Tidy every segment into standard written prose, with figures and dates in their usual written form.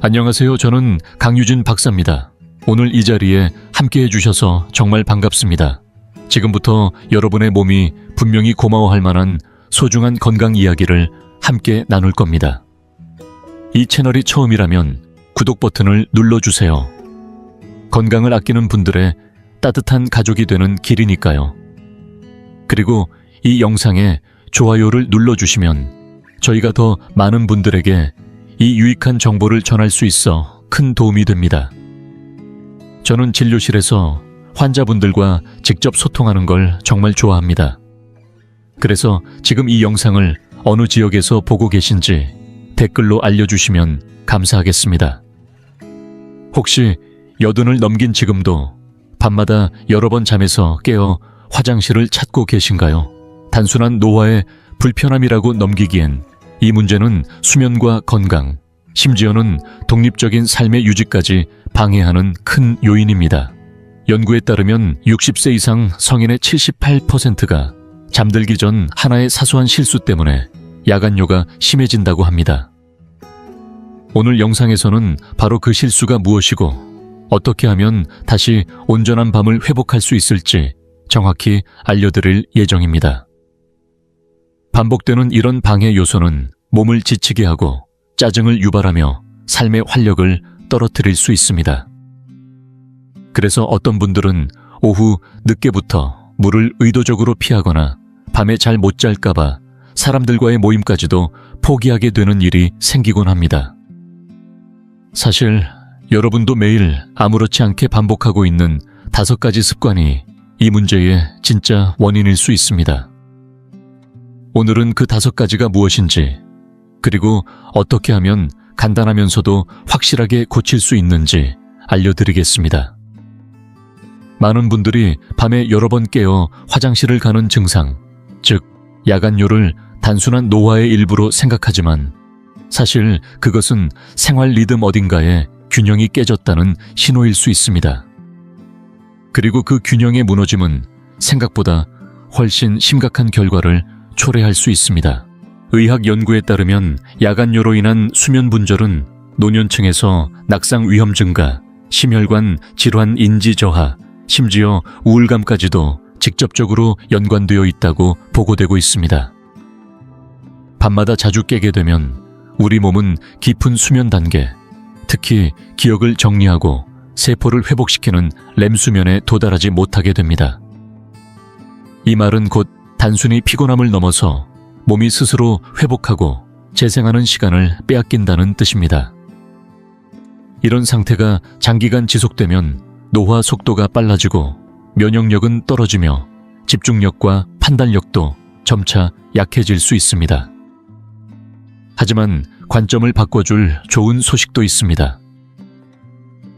안녕하세요. 저는 강유진 박사입니다. 오늘 이 자리에 함께해 주셔서 정말 반갑습니다. 지금부터 여러분의 몸이 분명히 고마워할 만한 소중한 건강 이야기를 함께 나눌 겁니다. 이 채널이 처음이라면 구독 버튼을 눌러주세요. 건강을 아끼는 분들의 따뜻한 가족이 되는 길이니까요. 그리고 이 영상에 좋아요를 눌러주시면 저희가 더 많은 분들에게 이 유익한 정보를 전할 수 있어 큰 도움이 됩니다. 저는 진료실에서 환자분들과 직접 소통하는 걸 정말 좋아합니다. 그래서 지금 이 영상을 어느 지역에서 보고 계신지 댓글로 알려주시면 감사하겠습니다. 혹시 여든을 넘긴 지금도 밤마다 여러 번 잠에서 깨어 화장실을 찾고 계신가요? 단순한 노화의 불편함이라고 넘기기엔 이 문제는 수면과 건강, 심지어는 독립적인 삶의 유지까지 방해하는 큰 요인입니다. 연구에 따르면 60세 이상 성인의 78%가 잠들기 전 하나의 사소한 실수 때문에 야간뇨가 심해진다고 합니다. 오늘 영상에서는 바로 그 실수가 무엇이고 어떻게 하면 다시 온전한 밤을 회복할 수 있을지 정확히 알려드릴 예정입니다. 반복되는 이런 방해 요소는 몸을 지치게 하고 짜증을 유발하며 삶의 활력을 떨어뜨릴 수 있습니다. 그래서 어떤 분들은 오후 늦게부터 물을 의도적으로 피하거나 밤에 잘 못 잘까봐 사람들과의 모임까지도 포기하게 되는 일이 생기곤 합니다. 사실 여러분도 매일 아무렇지 않게 반복하고 있는 5가지 습관이 이 문제의 진짜 원인일 수 있습니다. 오늘은 그 5가지가 무엇인지, 그리고 어떻게 하면 간단하면서도 확실하게 고칠 수 있는지 알려드리겠습니다. 많은 분들이 밤에 여러 번 깨어 화장실을 가는 증상, 즉 야간뇨를 단순한 노화의 일부로 생각하지만 사실 그것은 생활 리듬 어딘가에 균형이 깨졌다는 신호일 수 있습니다. 그리고 그 균형의 무너짐은 생각보다 훨씬 심각한 결과를 초래할 수 있습니다. 의학 연구에 따르면 야간뇨로 인한 수면 분절은 노년층에서 낙상 위험 증가, 심혈관 질환 인지 저하, 심지어 우울감까지도 직접적으로 연관되어 있다고 보고되고 있습니다. 밤마다 자주 깨게 되면 우리 몸은 깊은 수면 단계, 특히 기억을 정리하고 세포를 회복시키는 렘 수면에 도달하지 못하게 됩니다. 이 말은 곧 단순히 피곤함을 넘어서 몸이 스스로 회복하고 재생하는 시간을 빼앗긴다는 뜻입니다. 이런 상태가 장기간 지속되면 노화 속도가 빨라지고 면역력은 떨어지며 집중력과 판단력도 점차 약해질 수 있습니다. 하지만 관점을 바꿔줄 좋은 소식도 있습니다.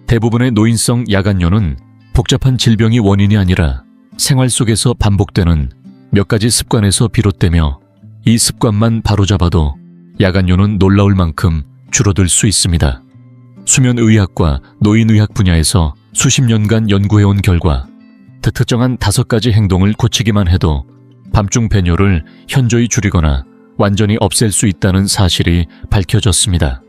대부분의 노인성 야간뇨는 복잡한 질병이 원인이 아니라 생활 속에서 반복되는 몇 가지 습관에서 비롯되며 이 습관만 바로잡아도 야간뇨는 놀라울 만큼 줄어들 수 있습니다. 수면의학과 노인의학 분야에서 수십 년간 연구해온 결과 특정한 5가지 행동을 고치기만 해도 밤중 배뇨를 현저히 줄이거나 완전히 없앨 수 있다는 사실이 밝혀졌습니다.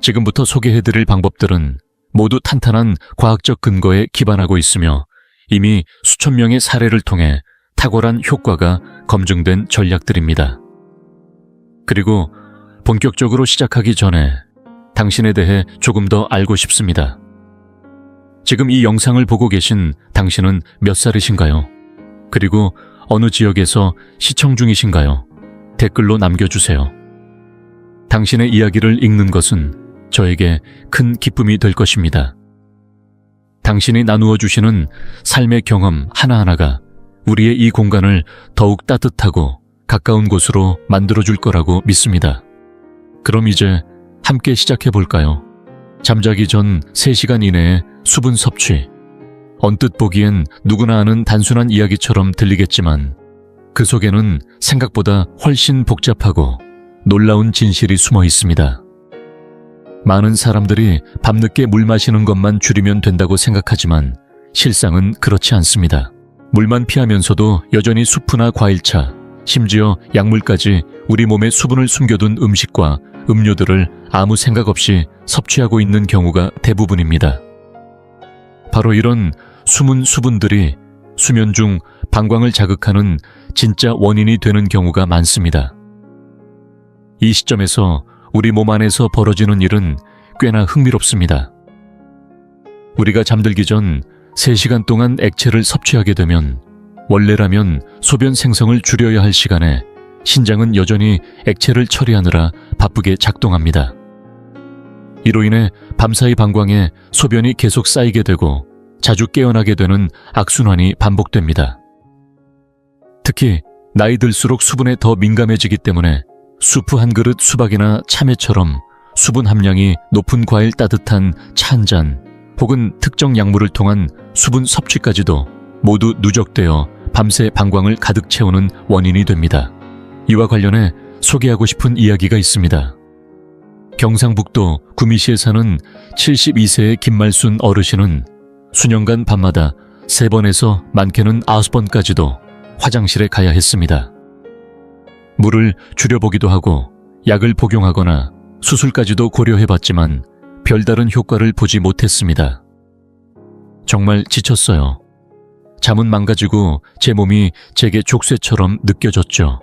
지금부터 소개해드릴 방법들은 모두 탄탄한 과학적 근거에 기반하고 있으며 이미 수천 명의 사례를 통해 탁월한 효과가 검증된 전략들입니다. 그리고 본격적으로 시작하기 전에 당신에 대해 조금 더 알고 싶습니다. 지금 이 영상을 보고 계신 당신은 몇 살이신가요? 그리고 어느 지역에서 시청 중이신가요? 댓글로 남겨주세요. 당신의 이야기를 읽는 것은 저에게 큰 기쁨이 될 것입니다. 당신이 나누어 주시는 삶의 경험 하나하나가 우리의 이 공간을 더욱 따뜻하고 가까운 곳으로 만들어줄 거라고 믿습니다. 그럼 이제 함께 시작해 볼까요? 잠자기 전 3시간 이내에 수분 섭취. 언뜻 보기엔 누구나 아는 단순한 이야기처럼 들리겠지만 그 속에는 생각보다 훨씬 복잡하고 놀라운 진실이 숨어 있습니다. 많은 사람들이 밤늦게 물 마시는 것만 줄이면 된다고 생각하지만 실상은 그렇지 않습니다. 물만 피하면서도 여전히 수프나 과일차, 심지어 약물까지 우리 몸에 수분을 숨겨둔 음식과 음료들을 아무 생각 없이 섭취하고 있는 경우가 대부분입니다. 바로 이런 숨은 수분들이 수면 중 방광을 자극하는 진짜 원인이 되는 경우가 많습니다. 이 시점에서 우리 몸 안에서 벌어지는 일은 꽤나 흥미롭습니다. 우리가 잠들기 전 3시간 동안 액체를 섭취하게 되면 원래라면 소변 생성을 줄여야 할 시간에 신장은 여전히 액체를 처리하느라 바쁘게 작동합니다. 이로 인해 밤사이 방광에 소변이 계속 쌓이게 되고 자주 깨어나게 되는 악순환이 반복됩니다. 특히 나이 들수록 수분에 더 민감해지기 때문에 수프 한 그릇 수박이나 참외처럼 수분 함량이 높은 과일 따뜻한 차 한 잔 혹은 특정 약물을 통한 수분 섭취까지도 모두 누적되어 밤새 방광을 가득 채우는 원인이 됩니다. 이와 관련해 소개하고 싶은 이야기가 있습니다. 경상북도 구미시에 사는 72세의 김말순 어르신은 수년간 밤마다 3번에서 많게는 9번까지도 화장실에 가야 했습니다. 물을 줄여보기도 하고 약을 복용하거나 수술까지도 고려해봤지만 별다른 효과를 보지 못했습니다. 정말 지쳤어요. 잠은 망가지고 제 몸이 제게 족쇄처럼 느껴졌죠.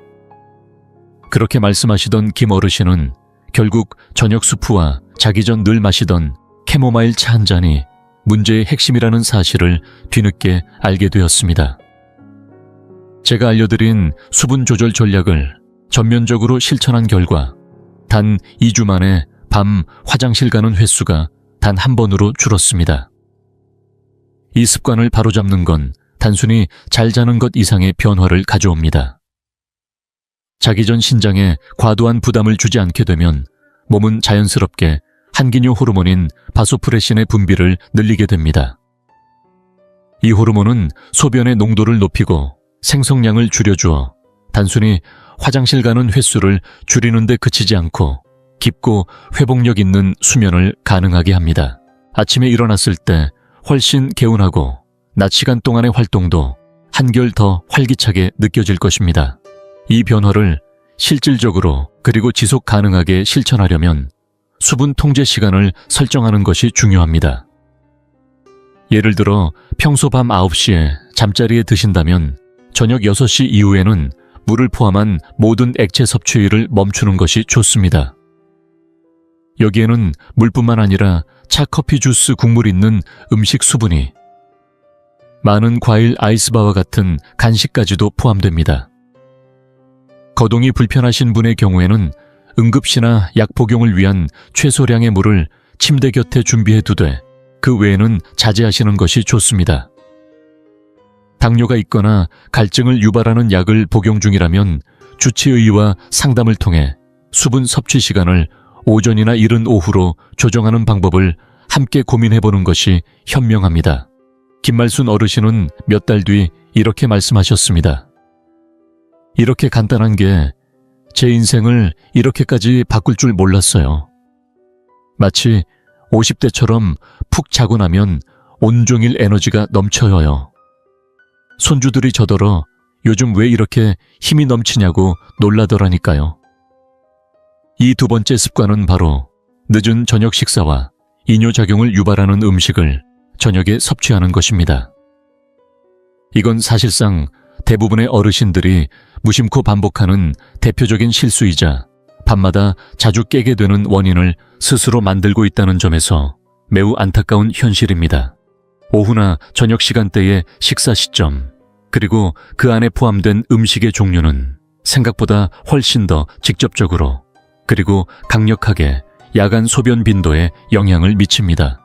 그렇게 말씀하시던 김 어르신은 결국 저녁 수프와 자기 전 늘 마시던 캐모마일 차 한 잔이 문제의 핵심이라는 사실을 뒤늦게 알게 되었습니다. 제가 알려드린 수분 조절 전략을 전면적으로 실천한 결과 단 2주 만에 밤 화장실 가는 횟수가 단 1번으로 줄었습니다. 이 습관을 바로잡는 건 단순히 잘 자는 것 이상의 변화를 가져옵니다. 자기 전 신장에 과도한 부담을 주지 않게 되면 몸은 자연스럽게 한기뇨 호르몬인 바소프레신의 분비를 늘리게 됩니다. 이 호르몬은 소변의 농도를 높이고 생성량을 줄여주어 단순히 화장실 가는 횟수를 줄이는 데 그치지 않고 깊고 회복력 있는 수면을 가능하게 합니다. 아침에 일어났을 때 훨씬 개운하고 낮 시간 동안의 활동도 한결 더 활기차게 느껴질 것입니다. 이 변화를 실질적으로 그리고 지속 가능하게 실천하려면 수분 통제 시간을 설정하는 것이 중요합니다. 예를 들어 평소 밤 9시에 잠자리에 드신다면 저녁 6시 이후에는 물을 포함한 모든 액체 섭취를 멈추는 것이 좋습니다. 여기에는 물뿐만 아니라 차, 커피, 주스, 국물 있는 음식 수분이 많은 과일, 아이스바와 같은 간식까지도 포함됩니다. 거동이 불편하신 분의 경우에는 응급시나 약 복용을 위한 최소량의 물을 침대 곁에 준비해 두되 그 외에는 자제하시는 것이 좋습니다. 당뇨가 있거나 갈증을 유발하는 약을 복용 중이라면 주치의와 상담을 통해 수분 섭취 시간을 오전이나 이른 오후로 조정하는 방법을 함께 고민해보는 것이 현명합니다. 김말순 어르신은 몇 달 뒤 이렇게 말씀하셨습니다. 이렇게 간단한 게 제 인생을 이렇게까지 바꿀 줄 몰랐어요. 마치 50대처럼 푹 자고 나면 온종일 에너지가 넘쳐요. 손주들이 저더러 요즘 왜 이렇게 힘이 넘치냐고 놀라더라니까요. 이 두 번째 습관은 바로 늦은 저녁 식사와 이뇨작용을 유발하는 음식을 저녁에 섭취하는 것입니다. 이건 사실상 대부분의 어르신들이 무심코 반복하는 대표적인 실수이자 밤마다 자주 깨게 되는 원인을 스스로 만들고 있다는 점에서 매우 안타까운 현실입니다. 오후나 저녁 시간대의 식사 시점, 그리고 그 안에 포함된 음식의 종류는 생각보다 훨씬 더 직접적으로 그리고 강력하게 야간 소변 빈도에 영향을 미칩니다.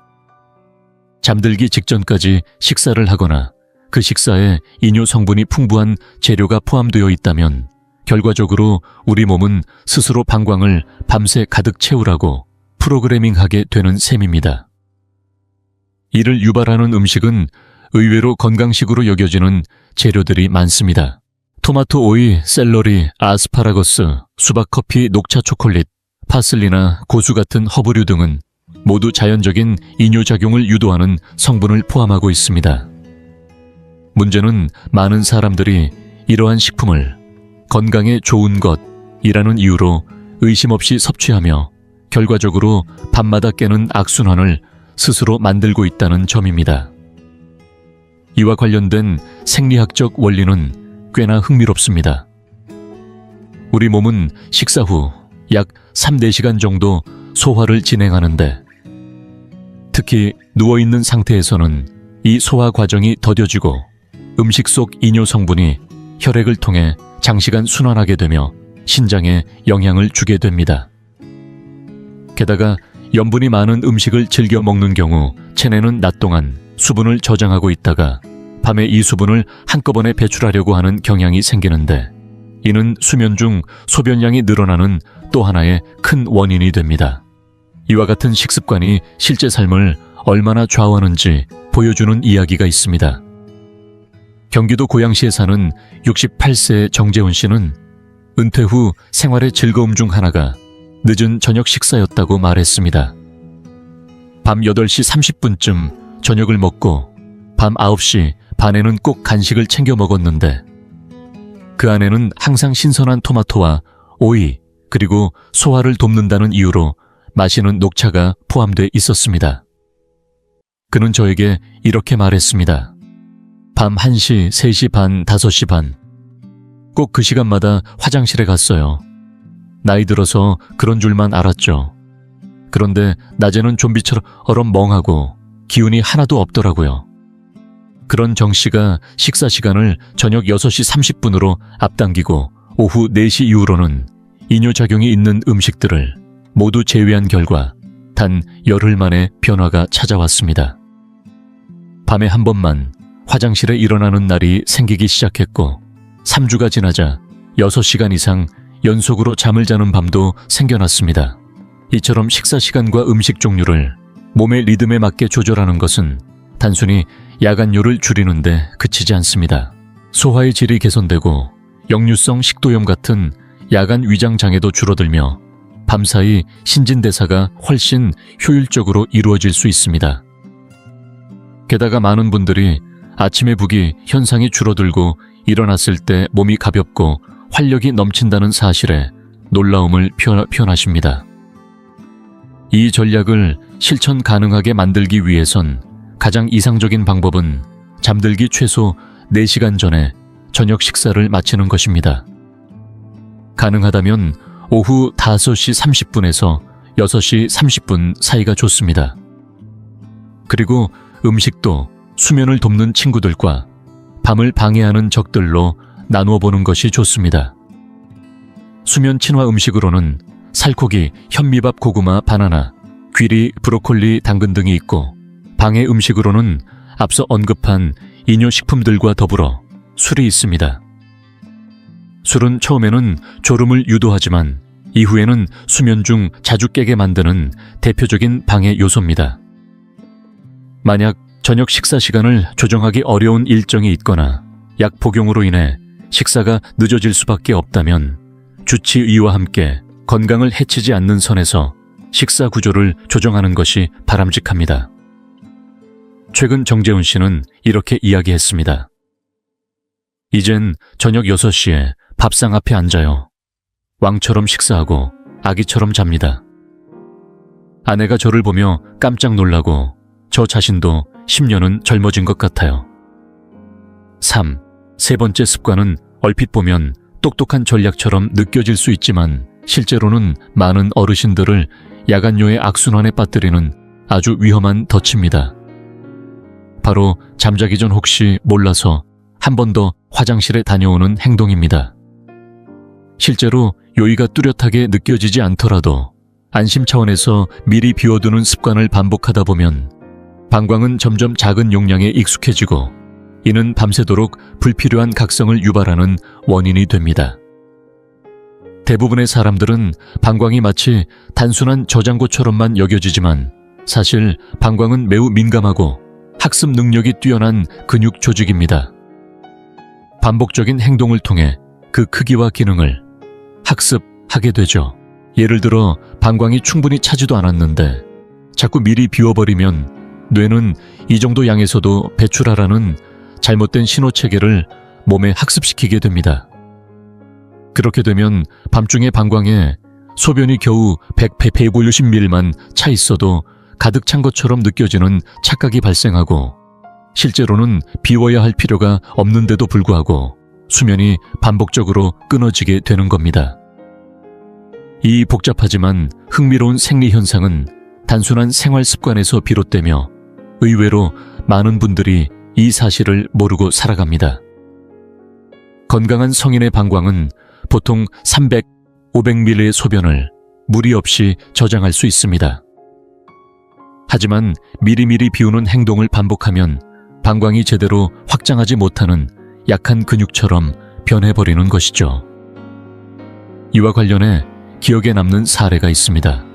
잠들기 직전까지 식사를 하거나 그 식사에 이뇨 성분이 풍부한 재료가 포함되어 있다면 결과적으로 우리 몸은 스스로 방광을 밤새 가득 채우라고 프로그래밍하게 되는 셈입니다. 이를 유발하는 음식은 의외로 건강식으로 여겨지는 재료들이 많습니다. 토마토, 오이, 샐러리, 아스파라거스, 수박, 커피, 녹차, 초콜릿, 파슬리나 고수 같은 허브류 등은 모두 자연적인 이뇨작용을 유도하는 성분을 포함하고 있습니다. 문제는 많은 사람들이 이러한 식품을 건강에 좋은 것 이라는 이유로 의심 없이 섭취하며 결과적으로 밤마다 깨는 악순환을 스스로 만들고 있다는 점입니다. 이와 관련된 생리학적 원리는 꽤나 흥미롭습니다. 우리 몸은 식사 후 약 3-4시간 정도 소화를 진행하는데, 특히 누워있는 상태에서는 이 소화 과정이 더뎌지고 음식 속 이뇨 성분이 혈액을 통해 장시간 순환하게 되며 신장에 영향을 주게 됩니다. 게다가 염분이 많은 음식을 즐겨 먹는 경우 체내는 낮 동안 수분을 저장하고 있다가 밤에 이 수분을 한꺼번에 배출하려고 하는 경향이 생기는데, 이는 수면 중 소변량이 늘어나는 또 하나의 큰 원인이 됩니다. 이와 같은 식습관이 실제 삶을 얼마나 좌우하는지 보여주는 이야기가 있습니다. 경기도 고양시에 사는 68세의 정재훈 씨는 은퇴 후 생활의 즐거움 중 하나가 늦은 저녁 식사였다고 말했습니다. 밤 8시 30분쯤 저녁을 먹고 밤 9시 반에는 꼭 간식을 챙겨 먹었는데, 그 안에는 항상 신선한 토마토와 오이, 그리고 소화를 돕는다는 이유로 마시는 녹차가 포함돼 있었습니다. 그는 저에게 이렇게 말했습니다. 밤 1시, 3시 반, 5시 반. 꼭 그 시간마다 화장실에 갔어요. 나이 들어서 그런 줄만 알았죠. 그런데 낮에는 좀비처럼 멍하고 기운이 하나도 없더라고요. 그런 정 씨가 식사 시간을 저녁 6시 30분으로 앞당기고 오후 4시 이후로는 이뇨작용이 있는 음식들을 모두 제외한 결과 단 열흘 만에 변화가 찾아왔습니다. 밤에 한 번만 화장실에 일어나는 날이 생기기 시작했고, 3주가 지나자 6시간 이상 연속으로 잠을 자는 밤도 생겨났습니다. 이처럼 식사 시간과 음식 종류를 몸의 리듬에 맞게 조절하는 것은 단순히 야간뇨를 줄이는데 그치지 않습니다. 소화의 질이 개선되고 역류성 식도염 같은 야간 위장 장애도 줄어들며 밤사이 신진대사가 훨씬 효율적으로 이루어질 수 있습니다. 게다가 많은 분들이 아침에 부기 현상이 줄어들고 일어났을 때 몸이 가볍고 활력이 넘친다는 사실에 놀라움을 표현하십니다. 이 전략을 실천 가능하게 만들기 위해선 가장 이상적인 방법은 잠들기 최소 4시간 전에 저녁 식사를 마치는 것입니다. 가능하다면 오후 5시 30분에서 6시 30분 사이가 좋습니다. 그리고 음식도 수면을 돕는 친구들과 밤을 방해하는 적들로 나누어 보는 것이 좋습니다. 수면 친화 음식으로는 살코기, 현미밥, 고구마, 바나나, 귀리, 브로콜리, 당근 등이 있고, 방해 음식으로는 앞서 언급한 이뇨식품들과 더불어 술이 있습니다. 술은 처음에는 졸음을 유도하지만 이후에는 수면 중 자주 깨게 만드는 대표적인 방해 요소입니다. 만약 저녁 식사 시간을 조정하기 어려운 일정이 있거나 약 복용으로 인해 식사가 늦어질 수밖에 없다면 주치의와 함께 건강을 해치지 않는 선에서 식사 구조를 조정하는 것이 바람직합니다. 최근 정재훈 씨는 이렇게 이야기했습니다. 이젠 저녁 6시에 밥상 앞에 앉아요. 왕처럼 식사하고 아기처럼 잡니다. 아내가 저를 보며 깜짝 놀라고 저 자신도 10년은 젊어진 것 같아요. 3. 세 번째 습관은 얼핏 보면 똑똑한 전략처럼 느껴질 수 있지만 실제로는 많은 어르신들을 야간뇨의 악순환에 빠뜨리는 아주 위험한 덫입니다. 바로 잠자기 전 혹시 몰라서 한 번 더 화장실에 다녀오는 행동입니다. 실제로 요의가 뚜렷하게 느껴지지 않더라도 안심 차원에서 미리 비워두는 습관을 반복하다 보면 방광은 점점 작은 용량에 익숙해지고 이는 밤새도록 불필요한 각성을 유발하는 원인이 됩니다. 대부분의 사람들은 방광이 마치 단순한 저장고처럼만 여겨지지만 사실 방광은 매우 민감하고 학습 능력이 뛰어난 근육 조직입니다. 반복적인 행동을 통해 그 크기와 기능을 학습하게 되죠. 예를 들어 방광이 충분히 차지도 않았는데 자꾸 미리 비워버리면 뇌는 이 정도 양에서도 배출하라는 잘못된 신호 체계를 몸에 학습시키게 됩니다. 그렇게 되면 밤중에 방광에 소변이 겨우 150ml만 차 있어도 가득 찬 것처럼 느껴지는 착각이 발생하고, 실제로는 비워야 할 필요가 없는데도 불구하고 수면이 반복적으로 끊어지게 되는 겁니다. 이 복잡하지만 흥미로운 생리 현상은 단순한 생활 습관에서 비롯되며 의외로 많은 분들이 이 사실을 모르고 살아갑니다. 건강한 성인의 방광은 보통 300, 500ml의 소변을 무리 없이 저장할 수 있습니다. 하지만 미리미리 비우는 행동을 반복하면 방광이 제대로 확장하지 못하는 약한 근육처럼 변해버리는 것이죠. 이와 관련해 기억에 남는 사례가 있습니다.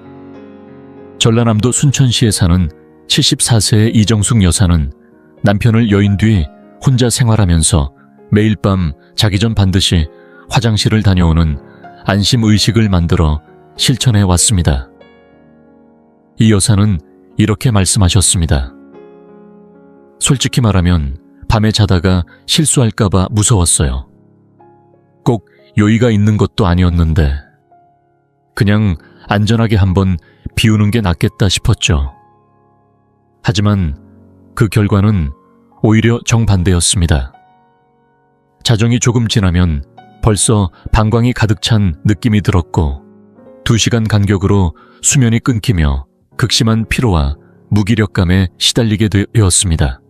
전라남도 순천시에 사는 74세의 이정숙 여사는 남편을 여인 뒤 혼자 생활하면서 매일 밤 자기 전 반드시 화장실을 다녀오는 안심의식을 만들어 실천해 왔습니다. 이 여사는 이렇게 말씀하셨습니다. 솔직히 말하면 밤에 자다가 실수할까봐 무서웠어요. 꼭 요의가 있는 것도 아니었는데 그냥 안전하게 한번 비우는 게 낫겠다 싶었죠. 하지만 그 결과는 오히려 정반대였습니다. 자정이 조금 지나면 벌써 방광이 가득 찬 느낌이 들었고 2시간 간격으로 수면이 끊기며 극심한 피로와 무기력감에 시달리게 되었습니다.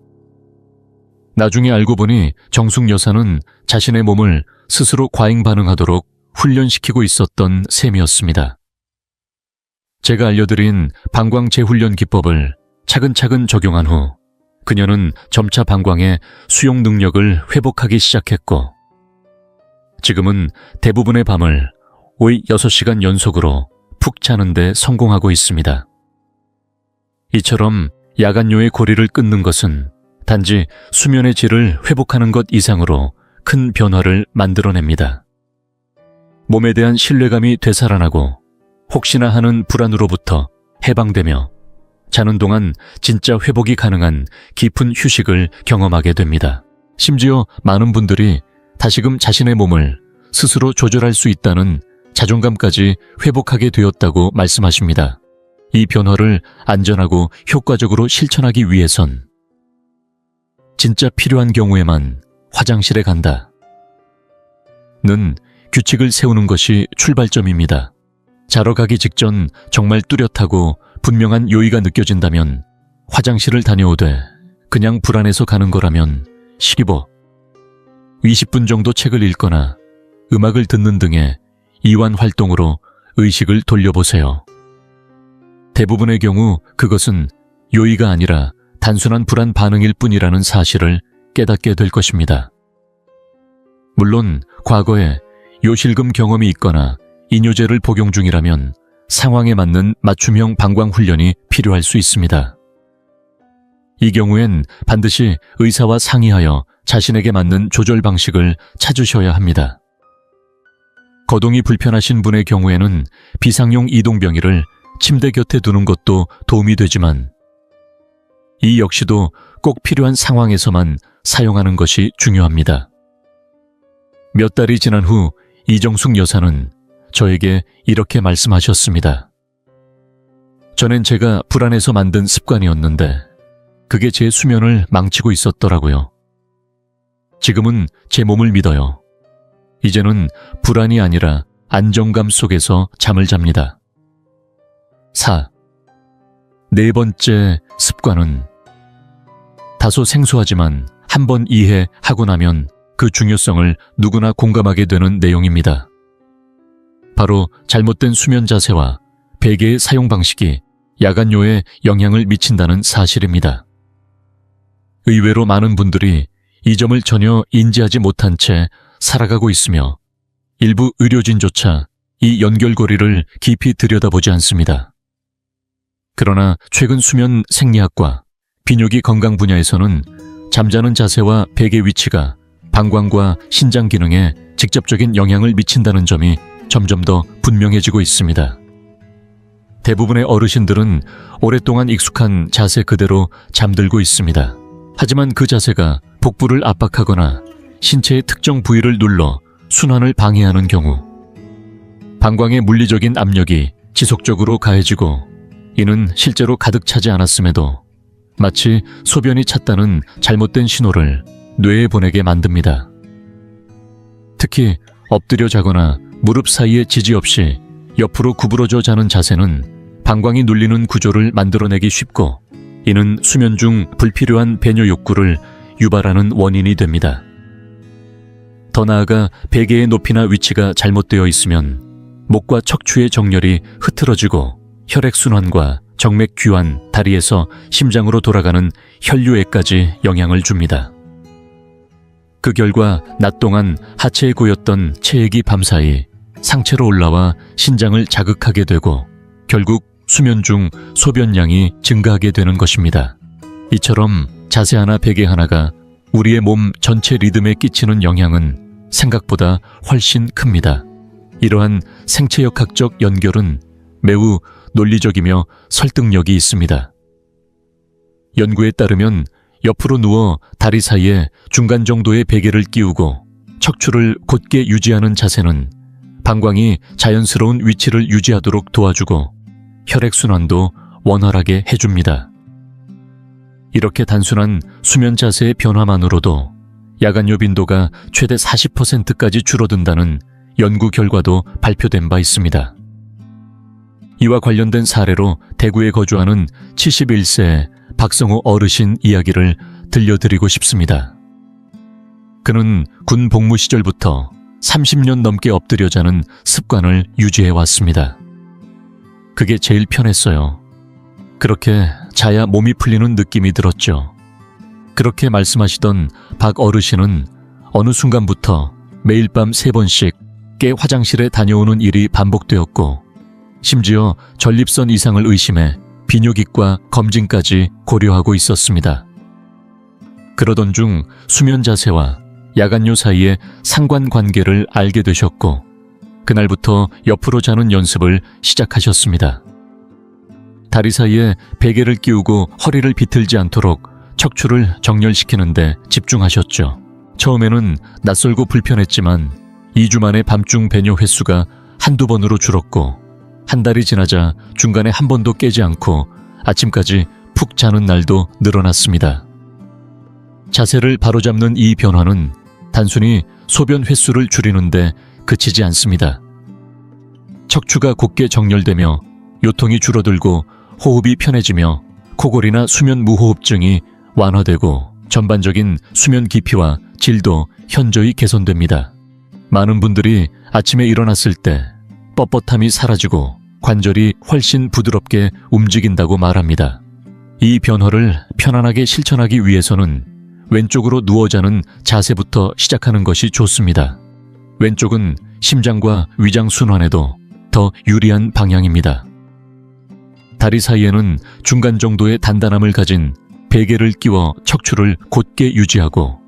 나중에 알고 보니 정숙 여사는 자신의 몸을 스스로 과잉 반응하도록 훈련시키고 있었던 셈이었습니다. 제가 알려드린 방광 재훈련 기법을 차근차근 적용한 후 그녀는 점차 방광의 수용 능력을 회복하기 시작했고 지금은 대부분의 밤을 6시간 연속으로 푹 자는 데 성공하고 있습니다. 이처럼 야간요의 고리를 끊는 것은 단지 수면의 질을 회복하는 것 이상으로 큰 변화를 만들어냅니다. 몸에 대한 신뢰감이 되살아나고 혹시나 하는 불안으로부터 해방되며 자는 동안 진짜 회복이 가능한 깊은 휴식을 경험하게 됩니다. 심지어 많은 분들이 다시금 자신의 몸을 스스로 조절할 수 있다는 자존감까지 회복하게 되었다고 말씀하십니다. 이 변화를 안전하고 효과적으로 실천하기 위해선 진짜 필요한 경우에만 화장실에 간다 는 규칙을 세우는 것이 출발점입니다. 자러 가기 직전 정말 뚜렷하고 분명한 요의가 느껴진다면 화장실을 다녀오되 그냥 불안해서 가는 거라면 20분 정도 책을 읽거나 음악을 듣는 등의 이완 활동으로 의식을 돌려보세요. 대부분의 경우 그것은 요의가 아니라 단순한 불안 반응일 뿐이라는 사실을 깨닫게 될 것입니다. 물론 과거에 요실금 경험이 있거나 이뇨제를 복용 중이라면 상황에 맞는 맞춤형 방광 훈련이 필요할 수 있습니다. 이 경우엔 반드시 의사와 상의하여 자신에게 맞는 조절 방식을 찾으셔야 합니다. 거동이 불편하신 분의 경우에는 비상용 이동병이를 침대 곁에 두는 것도 도움이 되지만 이 역시도 꼭 필요한 상황에서만 사용하는 것이 중요합니다. 몇 달이 지난 후 이정숙 여사는 저에게 이렇게 말씀하셨습니다. 전엔 제가 불안해서 만든 습관이었는데 그게 제 수면을 망치고 있었더라고요. 지금은 제 몸을 믿어요. 이제는 불안이 아니라 안정감 속에서 잠을 잡니다. 4. 네 번째 습관은 다소 생소하지만 한번 이해하고 나면 그 중요성을 누구나 공감하게 되는 내용입니다. 바로 잘못된 수면 자세와 베개의 사용 방식이 야간요에 영향을 미친다는 사실입니다. 의외로 많은 분들이 이 점을 전혀 인지하지 못한 채 살아가고 있으며 일부 의료진조차 이 연결고리를 깊이 들여다보지 않습니다. 그러나 최근 수면 생리학과 비뇨기 건강 분야에서는 잠자는 자세와 베개 위치가 방광과 신장 기능에 직접적인 영향을 미친다는 점이 점점 더 분명해지고 있습니다. 대부분의 어르신들은 오랫동안 익숙한 자세 그대로 잠들고 있습니다. 하지만 그 자세가 복부를 압박하거나 신체의 특정 부위를 눌러 순환을 방해하는 경우, 방광의 물리적인 압력이 지속적으로 가해지고 이는 실제로 가득 차지 않았음에도 마치 소변이 찼다는 잘못된 신호를 뇌에 보내게 만듭니다. 특히 엎드려 자거나 무릎 사이에 지지 없이 옆으로 구부러져 자는 자세는 방광이 눌리는 구조를 만들어내기 쉽고 이는 수면 중 불필요한 배뇨 욕구를 유발하는 원인이 됩니다. 더 나아가 베개의 높이나 위치가 잘못되어 있으면 목과 척추의 정렬이 흐트러지고 혈액순환과 정맥 귀환, 다리에서 심장으로 돌아가는 혈류에까지 영향을 줍니다. 그 결과 낮 동안 하체에 고였던 체액이 밤사이 상체로 올라와 신장을 자극하게 되고 결국 수면 중 소변량이 증가하게 되는 것입니다. 이처럼 자세 하나 베개 하나가 우리의 몸 전체 리듬에 끼치는 영향은 생각보다 훨씬 큽니다. 이러한 생체역학적 연결은 매우 논리적이며 설득력이 있습니다. 연구에 따르면 옆으로 누워 다리 사이에 중간 정도의 베개를 끼우고 척추를 곧게 유지하는 자세는 방광이 자연스러운 위치를 유지하도록 도와주고 혈액순환도 원활하게 해줍니다. 이렇게 단순한 수면 자세의 변화만으로도 야간요 빈도가 최대 40%까지 줄어든다는 연구 결과도 발표된 바 있습니다. 이와 관련된 사례로 대구에 거주하는 71세 박성호 어르신 이야기를 들려드리고 싶습니다. 그는 군 복무 시절부터 30년 넘게 엎드려 자는 습관을 유지해 왔습니다. 그게 제일 편했어요. 그렇게 자야 몸이 풀리는 느낌이 들었죠. 그렇게 말씀하시던 박 어르신은 어느 순간부터 매일 밤 3번씩 깨 화장실에 다녀오는 일이 반복되었고 심지어 전립선 이상을 의심해 비뇨기과 검진까지 고려하고 있었습니다. 그러던 중 수면 자세와 야간요 사이의 상관관계를 알게 되셨고 그날부터 옆으로 자는 연습을 시작하셨습니다. 다리 사이에 베개를 끼우고 허리를 비틀지 않도록 척추를 정렬시키는데 집중하셨죠. 처음에는 낯설고 불편했지만 2주 만에 밤중 배뇨 횟수가 한두 번으로 줄었고 한 달이 지나자 중간에 한 번도 깨지 않고 아침까지 푹 자는 날도 늘어났습니다. 자세를 바로잡는 이 변화는 단순히 소변 횟수를 줄이는데 그치지 않습니다. 척추가 곧게 정렬되며 요통이 줄어들고 호흡이 편해지며 코골이나 수면 무호흡증이 완화되고 전반적인 수면 깊이와 질도 현저히 개선됩니다. 많은 분들이 아침에 일어났을 때 뻣뻣함이 사라지고 관절이 훨씬 부드럽게 움직인다고 말합니다. 이 변화를 편안하게 실천하기 위해서는 왼쪽으로 누워 자는 자세부터 시작하는 것이 좋습니다. 왼쪽은 심장과 위장 순환에도 더 유리한 방향입니다. 다리 사이에는 중간 정도의 단단함을 가진 베개를 끼워 척추를 곧게 유지하고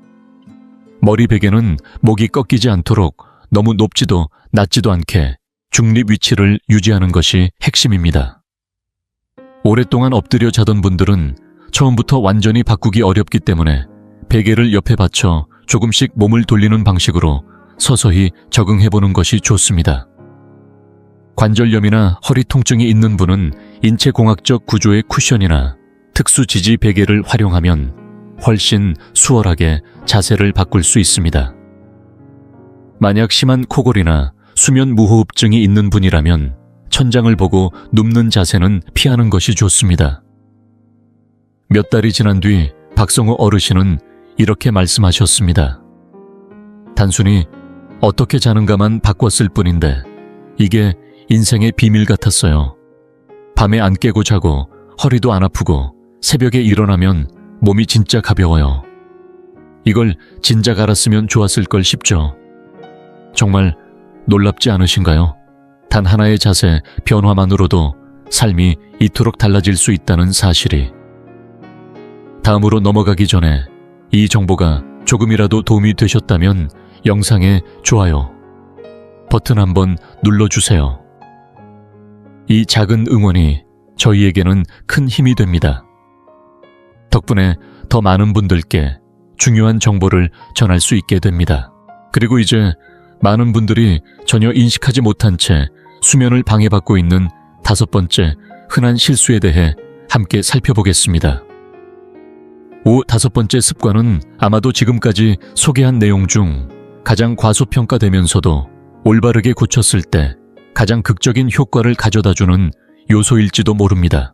머리 베개는 목이 꺾이지 않도록 너무 높지도 낮지도 않게 중립 위치를 유지하는 것이 핵심입니다. 오랫동안 엎드려 자던 분들은 처음부터 완전히 바꾸기 어렵기 때문에 베개를 옆에 받쳐 조금씩 몸을 돌리는 방식으로 서서히 적응해보는 것이 좋습니다. 관절염이나 허리 통증이 있는 분은 인체공학적 구조의 쿠션이나 특수 지지 베개를 활용하면 훨씬 수월하게 자세를 바꿀 수 있습니다. 만약 심한 코골이나 수면 무호흡증이 있는 분이라면 천장을 보고 눕는 자세는 피하는 것이 좋습니다. 몇 달이 지난 뒤 박성호 어르신은 이렇게 말씀하셨습니다. 단순히 어떻게 자는가만 바꿨을 뿐인데 이게 인생의 비밀 같았어요. 밤에 안 깨고 자고 허리도 안 아프고 새벽에 일어나면 몸이 진짜 가벼워요. 이걸 진작 알았으면 좋았을 걸 싶죠. 정말 놀랍지 않으신가요? 단 하나의 자세 변화만으로도 삶이 이토록 달라질 수 있다는 사실이. 다음으로 넘어가기 전에 이 정보가 조금이라도 도움이 되셨다면 영상에 좋아요 버튼 한번 눌러주세요. 이 작은 응원이 저희에게는 큰 힘이 됩니다. 덕분에 더 많은 분들께 중요한 정보를 전할 수 있게 됩니다. 그리고 이제 많은 분들이 전혀 인식하지 못한 채 수면을 방해받고 있는 5번째 흔한 실수에 대해 함께 살펴보겠습니다. 5번째 습관은 아마도 지금까지 소개한 내용 중 가장 과소평가되면서도 올바르게 고쳤을 때 가장 극적인 효과를 가져다주는 요소일지도 모릅니다.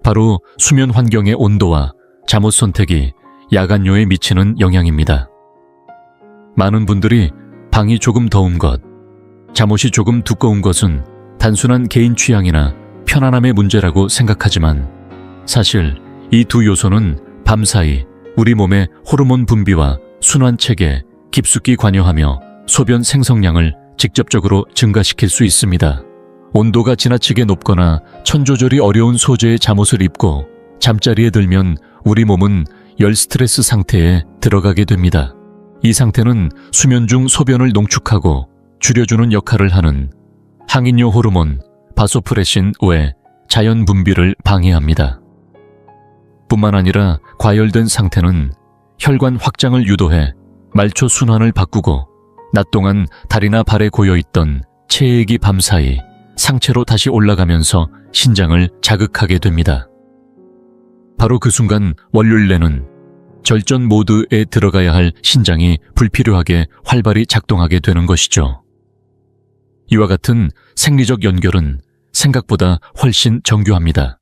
바로 수면 환경의 온도와 잠옷 선택이 야간요에 미치는 영향입니다. 많은 분들이 방이 조금 더운 것, 잠옷이 조금 두꺼운 것은 단순한 개인 취향이나 편안함의 문제라고 생각하지만 사실 이 두 요소는 밤사이 우리 몸의 호르몬 분비와 순환 체계에 깊숙이 관여하며 소변 생성량을 직접적으로 증가시킬 수 있습니다. 온도가 지나치게 높거나 천조절이 어려운 소재의 잠옷을 입고 잠자리에 들면 우리 몸은 열 스트레스 상태에 들어가게 됩니다. 이 상태는 수면 중 소변을 농축하고 줄여주는 역할을 하는 항인효 호르몬 바소프레신 외 자연 분비를 방해합니다. 뿐만 아니라 과열된 상태는 혈관 확장을 유도해 말초 순환을 바꾸고 낮 동안 다리나 발에 고여있던 체액이 밤사이 상체로 다시 올라가면서 신장을 자극하게 됩니다. 바로 그 순간 월요일에는 절전 모드에 들어가야 할 신장이 불필요하게 활발히 작동하게 되는 것이죠. 이와 같은 생리적 연결은 생각보다 훨씬 정교합니다.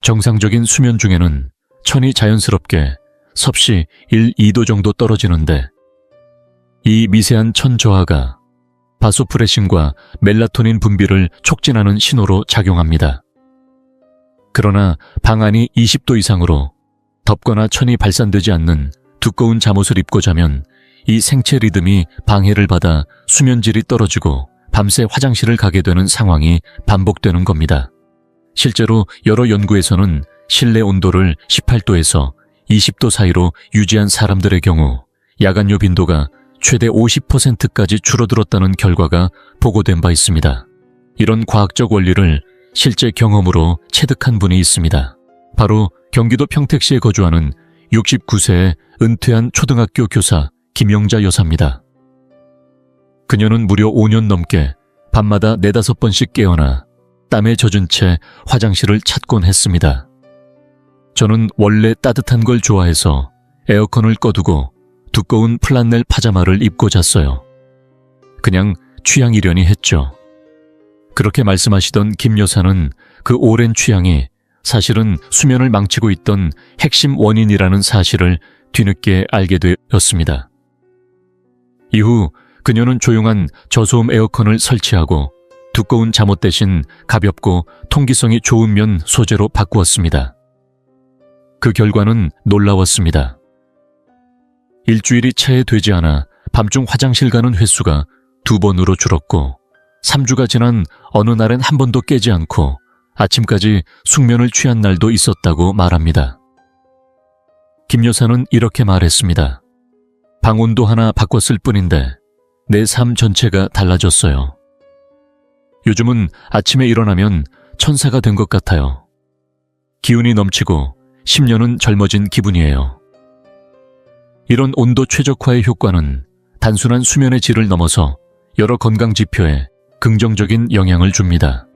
정상적인 수면 중에는 천이 자연스럽게 섭씨 1, 2도 정도 떨어지는데 이 미세한 천 저하가 바소프레신과 멜라토닌 분비를 촉진하는 신호로 작용합니다. 그러나 방 안이 20도 이상으로 덥거나 천이 발산되지 않는 두꺼운 잠옷을 입고 자면 이 생체 리듬이 방해를 받아 수면질이 떨어지고 밤새 화장실을 가게 되는 상황이 반복되는 겁니다. 실제로 여러 연구에서는 실내 온도를 18도에서 20도 사이로 유지한 사람들의 경우 야간요 빈도가 최대 50%까지 줄어들었다는 결과가 보고된 바 있습니다. 이런 과학적 원리를 실제 경험으로 체득한 분이 있습니다. 바로 경기도 평택시에 거주하는 69세의 은퇴한 초등학교 교사 김영자 여사입니다. 그녀는 무려 5년 넘게 밤마다 4-5번씩 깨어나 땀에 젖은 채 화장실을 찾곤 했습니다. 저는 원래 따뜻한 걸 좋아해서 에어컨을 꺼두고 두꺼운 플란넬 파자마를 입고 잤어요. 그냥 취향이려니 했죠. 그렇게 말씀하시던 김 여사는 그 오랜 취향이 사실은 수면을 망치고 있던 핵심 원인이라는 사실을 뒤늦게 알게 되었습니다. 이후 그녀는 조용한 저소음 에어컨을 설치하고 두꺼운 잠옷 대신 가볍고 통기성이 좋은 면 소재로 바꾸었습니다. 그 결과는 놀라웠습니다. 일주일이 채 되지 않아 밤중 화장실 가는 횟수가 2번으로 줄었고 3주가 지난 어느 날엔 한 번도 깨지 않고 아침까지 숙면을 취한 날도 있었다고 말합니다. 김 여사는 이렇게 말했습니다. 방 온도 하나 바꿨을 뿐인데 내 삶 전체가 달라졌어요. 요즘은 아침에 일어나면 천사가 된 것 같아요. 기운이 넘치고 10년은 젊어진 기분이에요. 이런 온도 최적화의 효과는 단순한 수면의 질을 넘어서 여러 건강 지표에 긍정적인 영향을 줍니다.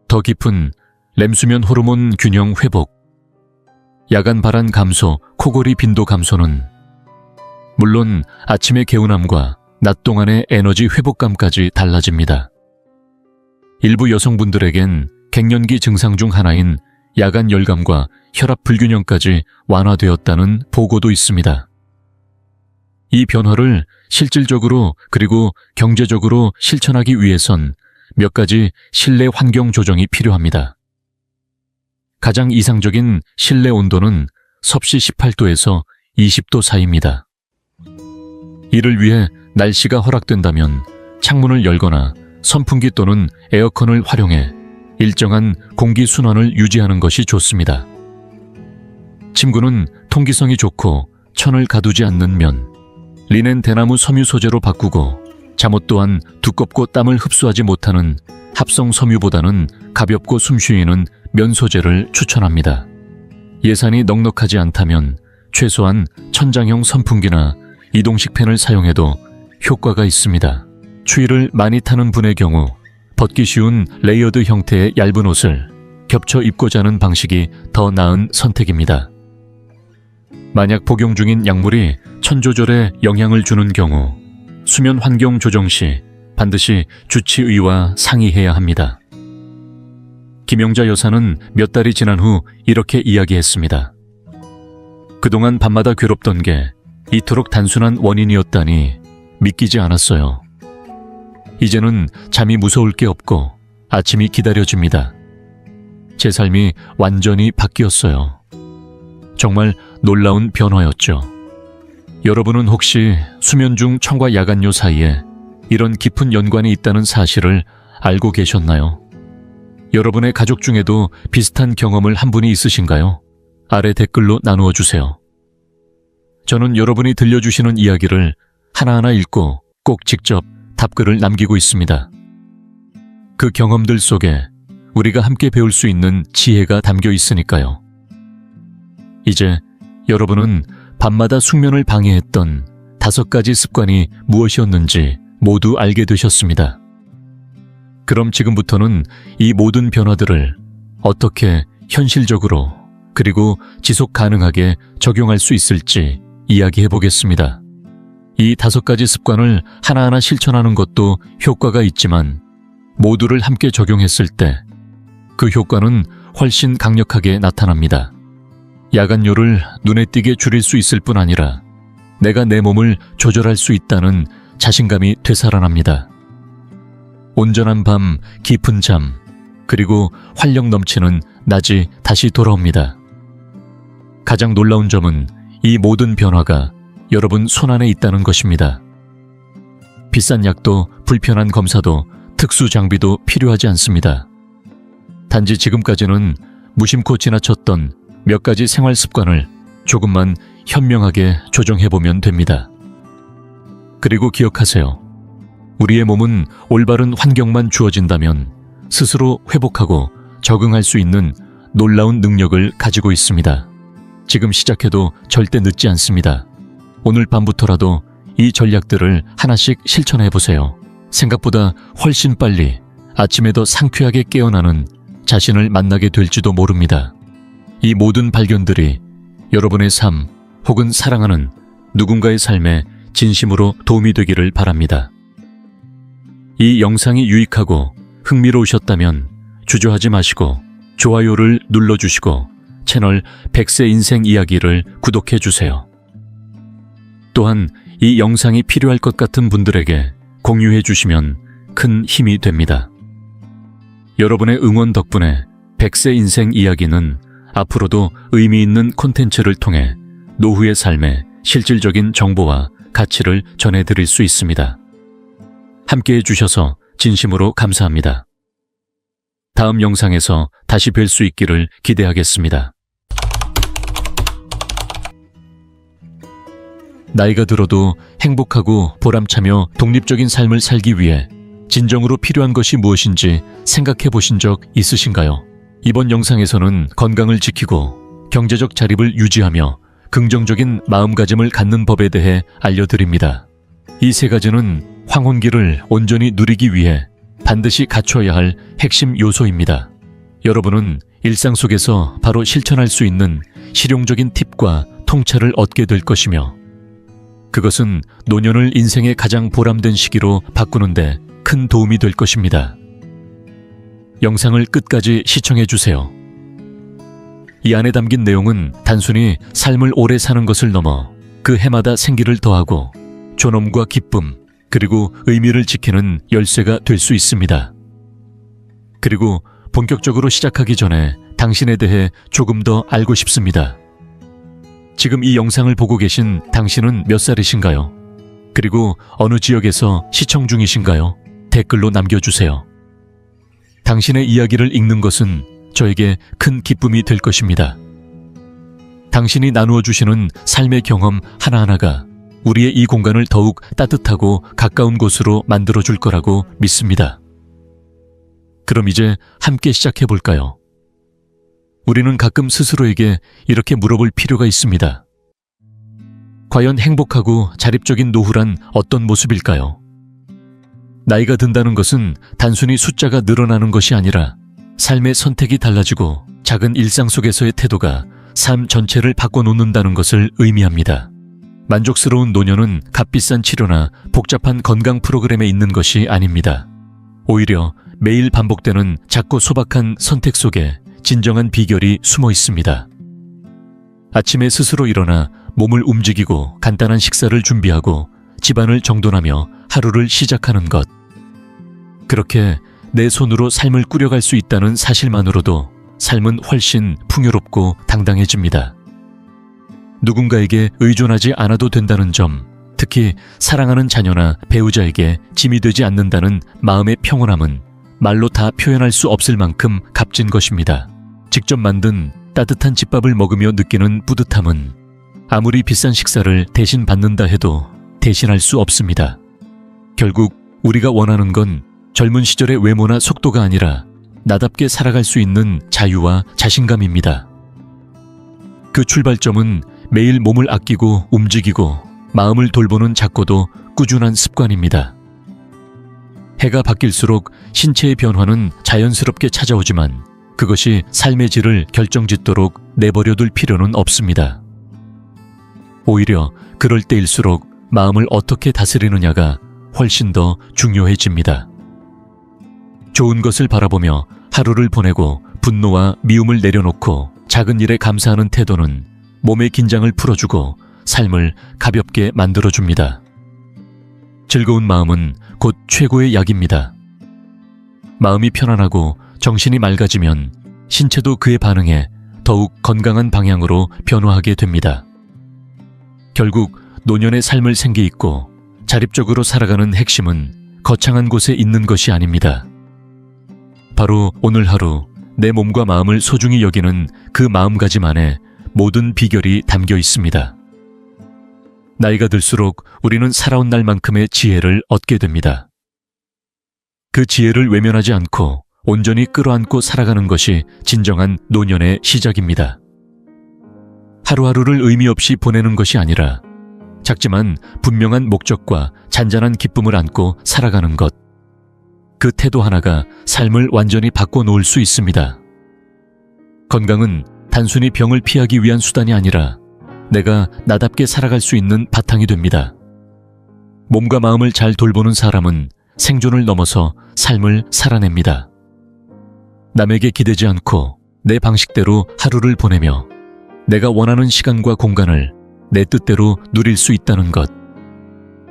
더 깊은 렘수면 호르몬 균형 회복, 야간 발한 감소, 코골이 빈도 감소는 물론 아침의 개운함과 낮 동안의 에너지 회복감까지 달라집니다. 일부 여성분들에겐 갱년기 증상 중 하나인 야간 열감과 혈압 불균형까지 완화되었다는 보고도 있습니다. 이 변화를 실질적으로 그리고 경제적으로 실천하기 위해선 몇 가지 실내 환경 조정이 필요합니다. 가장 이상적인 실내 온도는 섭씨 18도에서 20도 사이입니다. 이를 위해 날씨가 허락된다면 창문을 열거나 선풍기 또는 에어컨을 활용해 일정한 공기 순환을 유지하는 것이 좋습니다. 침구는 통기성이 좋고 천을 가두지 않는 면, 리넨 대나무 섬유 소재로 바꾸고 잠옷 또한 두껍고 땀을 흡수하지 못하는 합성 섬유보다는 가볍고 숨쉬이는 면 소재를 추천합니다. 예산이 넉넉하지 않다면 최소한 천장형 선풍기나 이동식 펜을 사용해도 효과가 있습니다. 추위를 많이 타는 분의 경우 벗기 쉬운 레이어드 형태의 얇은 옷을 겹쳐 입고 자는 방식이 더 나은 선택입니다. 만약 복용 중인 약물이 천조절에 영향을 주는 경우 수면 환경 조정 시 반드시 주치의와 상의해야 합니다. 김영자 여사는 몇 달이 지난 후 이렇게 이야기했습니다. 그동안 밤마다 괴롭던 게 이토록 단순한 원인이었다니 믿기지 않았어요. 이제는 잠이 무서울 게 없고 아침이 기다려집니다. 제 삶이 완전히 바뀌었어요. 정말 놀라운 변화였죠. 여러분은 혹시 수면 중 청과 야간요 사이에 이런 깊은 연관이 있다는 사실을 알고 계셨나요? 여러분의 가족 중에도 비슷한 경험을 한 분이 있으신가요? 아래 댓글로 나누어 주세요. 저는 여러분이 들려주시는 이야기를 하나하나 읽고 꼭 직접 답글을 남기고 있습니다. 그 경험들 속에 우리가 함께 배울 수 있는 지혜가 담겨 있으니까요. 이제 여러분은 밤마다 숙면을 방해했던 5가지 습관이 무엇이었는지 모두 알게 되셨습니다. 그럼 지금부터는 이 모든 변화들을 어떻게 현실적으로 그리고 지속 가능하게 적용할 수 있을지 이야기해 보겠습니다. 이 5가지 습관을 하나하나 실천하는 것도 효과가 있지만 모두를 함께 적용했을 때 그 효과는 훨씬 강력하게 나타납니다. 야간요를 눈에 띄게 줄일 수 있을 뿐 아니라 내가 내 몸을 조절할 수 있다는 자신감이 되살아납니다. 온전한 밤, 깊은 잠, 그리고 활력 넘치는 낮이 다시 돌아옵니다. 가장 놀라운 점은 이 모든 변화가 여러분 손안에 있다는 것입니다. 비싼 약도 불편한 검사도 특수 장비도 필요하지 않습니다. 단지 지금까지는 무심코 지나쳤던 몇 가지 생활 습관을 조금만 현명하게 조정해보면 됩니다. 그리고 기억하세요. 우리의 몸은 올바른 환경만 주어진다면 스스로 회복하고 적응할 수 있는 놀라운 능력을 가지고 있습니다. 지금 시작해도 절대 늦지 않습니다. 오늘 밤부터라도 이 전략들을 하나씩 실천해보세요. 생각보다 훨씬 빨리 아침에 더 상쾌하게 깨어나는 자신을 만나게 될지도 모릅니다. 이 모든 발견들이 여러분의 삶 혹은 사랑하는 누군가의 삶에 진심으로 도움이 되기를 바랍니다. 이 영상이 유익하고 흥미로우셨다면 주저하지 마시고 좋아요를 눌러주시고 채널 100세 인생 이야기를 구독해주세요. 또한 이 영상이 필요할 것 같은 분들에게 공유해 주시면 큰 힘이 됩니다. 여러분의 응원 덕분에 100세 인생 이야기는 앞으로도 의미 있는 콘텐츠를 통해 노후의 삶에 실질적인 정보와 가치를 전해드릴 수 있습니다. 함께해 주셔서 진심으로 감사합니다. 다음 영상에서 다시 뵐 수 있기를 기대하겠습니다. 나이가 들어도 행복하고 보람차며 독립적인 삶을 살기 위해 진정으로 필요한 것이 무엇인지 생각해 보신 적 있으신가요? 이번 영상에서는 건강을 지키고 경제적 자립을 유지하며 긍정적인 마음가짐을 갖는 법에 대해 알려드립니다. 이 3가지는 황혼기를 온전히 누리기 위해 반드시 갖춰야 할 핵심 요소입니다. 여러분은 일상 속에서 바로 실천할 수 있는 실용적인 팁과 통찰을 얻게 될 것이며 그것은 노년을 인생의 가장 보람된 시기로 바꾸는데 큰 도움이 될 것입니다. 영상을 끝까지 시청해 주세요. 이 안에 담긴 내용은 단순히 삶을 오래 사는 것을 넘어 그 해마다 생기를 더하고 존엄과 기쁨, 그리고 의미를 지키는 열쇠가 될 수 있습니다. 그리고 본격적으로 시작하기 전에 당신에 대해 조금 더 알고 싶습니다. 지금 이 영상을 보고 계신 당신은 몇 살이신가요? 그리고 어느 지역에서 시청 중이신가요? 댓글로 남겨주세요. 당신의 이야기를 읽는 것은 저에게 큰 기쁨이 될 것입니다. 당신이 나누어 주시는 삶의 경험 하나하나가 우리의 이 공간을 더욱 따뜻하고 가까운 곳으로 만들어 줄 거라고 믿습니다. 그럼 이제 함께 시작해 볼까요? 우리는 가끔 스스로에게 이렇게 물어볼 필요가 있습니다. 과연 행복하고 자립적인 노후란 어떤 모습일까요? 나이가 든다는 것은 단순히 숫자가 늘어나는 것이 아니라 삶의 선택이 달라지고 작은 일상 속에서의 태도가 삶 전체를 바꿔놓는다는 것을 의미합니다. 만족스러운 노년은 값비싼 치료나 복잡한 건강 프로그램에 있는 것이 아닙니다. 오히려 매일 반복되는 작고 소박한 선택 속에 진정한 비결이 숨어 있습니다. 아침에 스스로 일어나 몸을 움직이고 간단한 식사를 준비하고 집안을 정돈하며 하루를 시작하는 것. 그렇게 내 손으로 삶을 꾸려갈 수 있다는 사실만으로도 삶은 훨씬 풍요롭고 당당해집니다. 누군가에게 의존하지 않아도 된다는 점, 특히 사랑하는 자녀나 배우자에게 짐이 되지 않는다는 마음의 평온함은 말로 다 표현할 수 없을 만큼 값진 것입니다. 직접 만든 따뜻한 집밥을 먹으며 느끼는 뿌듯함은 아무리 비싼 식사를 대신 받는다 해도 대신할 수 없습니다. 결국 우리가 원하는 건 젊은 시절의 외모나 속도가 아니라 나답게 살아갈 수 있는 자유와 자신감입니다. 그 출발점은 매일 몸을 아끼고 움직이고 마음을 돌보는 작고도 꾸준한 습관입니다. 해가 바뀔수록 신체의 변화는 자연스럽게 찾아오지만 그것이 삶의 질을 결정짓도록 내버려둘 필요는 없습니다. 오히려 그럴 때일수록 마음을 어떻게 다스리느냐가 훨씬 더 중요해집니다. 좋은 것을 바라보며 하루를 보내고 분노와 미움을 내려놓고 작은 일에 감사하는 태도는 몸의 긴장을 풀어주고 삶을 가볍게 만들어줍니다. 즐거운 마음은 곧 최고의 약입니다. 마음이 편안하고 정신이 맑아지면 신체도 그에 반응해 더욱 건강한 방향으로 변화하게 됩니다. 결국 노년의 삶을 생기있고 자립적으로 살아가는 핵심은 거창한 곳에 있는 것이 아닙니다. 바로 오늘 하루 내 몸과 마음을 소중히 여기는 그 마음가짐 안에 모든 비결이 담겨 있습니다. 나이가 들수록 우리는 살아온 날만큼의 지혜를 얻게 됩니다. 그 지혜를 외면하지 않고 온전히 끌어안고 살아가는 것이 진정한 노년의 시작입니다. 하루하루를 의미 없이 보내는 것이 아니라 작지만 분명한 목적과 잔잔한 기쁨을 안고 살아가는 것. 그 태도 하나가 삶을 완전히 바꿔놓을 수 있습니다. 건강은 단순히 병을 피하기 위한 수단이 아니라 내가 나답게 살아갈 수 있는 바탕이 됩니다. 몸과 마음을 잘 돌보는 사람은 생존을 넘어서 삶을 살아냅니다. 남에게 기대지 않고 내 방식대로 하루를 보내며 내가 원하는 시간과 공간을 내 뜻대로 누릴 수 있다는 것.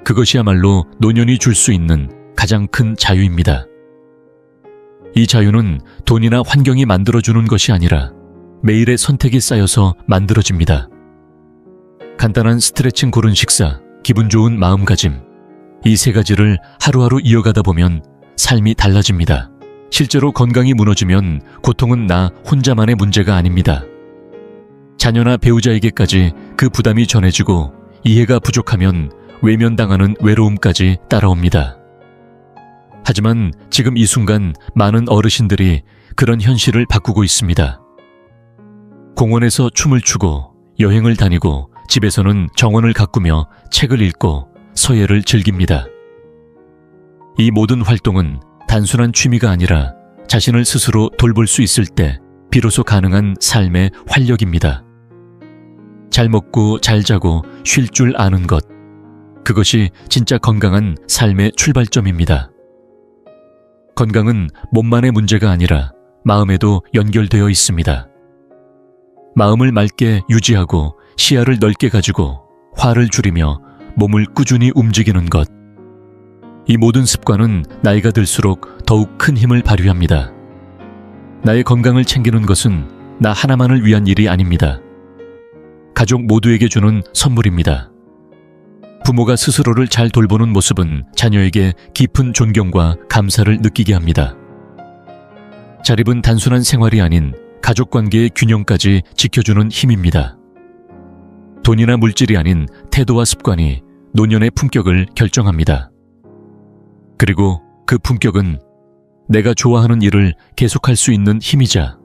그것이야말로 노년이 줄 수 있는 가장 큰 자유입니다. 이 자유는 돈이나 환경이 만들어주는 것이 아니라 매일의 선택이 쌓여서 만들어집니다. 간단한 스트레칭, 고른 식사, 기분 좋은 마음가짐, 이 세 가지를 하루하루 이어가다 보면 삶이 달라집니다. 실제로 건강이 무너지면 고통은 나 혼자만의 문제가 아닙니다. 자녀나 배우자에게까지 그 부담이 전해지고 이해가 부족하면 외면당하는 외로움까지 따라옵니다. 하지만 지금 이 순간 많은 어르신들이 그런 현실을 바꾸고 있습니다. 공원에서 춤을 추고 여행을 다니고 집에서는 정원을 가꾸며 책을 읽고 서예를 즐깁니다. 이 모든 활동은 단순한 취미가 아니라 자신을 스스로 돌볼 수 있을 때 비로소 가능한 삶의 활력입니다. 잘 먹고 잘 자고 쉴 줄 아는 것. 그것이 진짜 건강한 삶의 출발점입니다. 건강은 몸만의 문제가 아니라 마음에도 연결되어 있습니다. 마음을 맑게 유지하고 시야를 넓게 가지고 화를 줄이며 몸을 꾸준히 움직이는 것. 이 모든 습관은 나이가 들수록 더욱 큰 힘을 발휘합니다. 나의 건강을 챙기는 것은 나 하나만을 위한 일이 아닙니다. 가족 모두에게 주는 선물입니다. 부모가 스스로를 잘 돌보는 모습은 자녀에게 깊은 존경과 감사를 느끼게 합니다. 자립은 단순한 생활이 아닌 가족관계의 균형까지 지켜주는 힘입니다. 돈이나 물질이 아닌 태도와 습관이 노년의 품격을 결정합니다. 그리고 그 품격은 내가 좋아하는 일을 계속할 수 있는 힘이자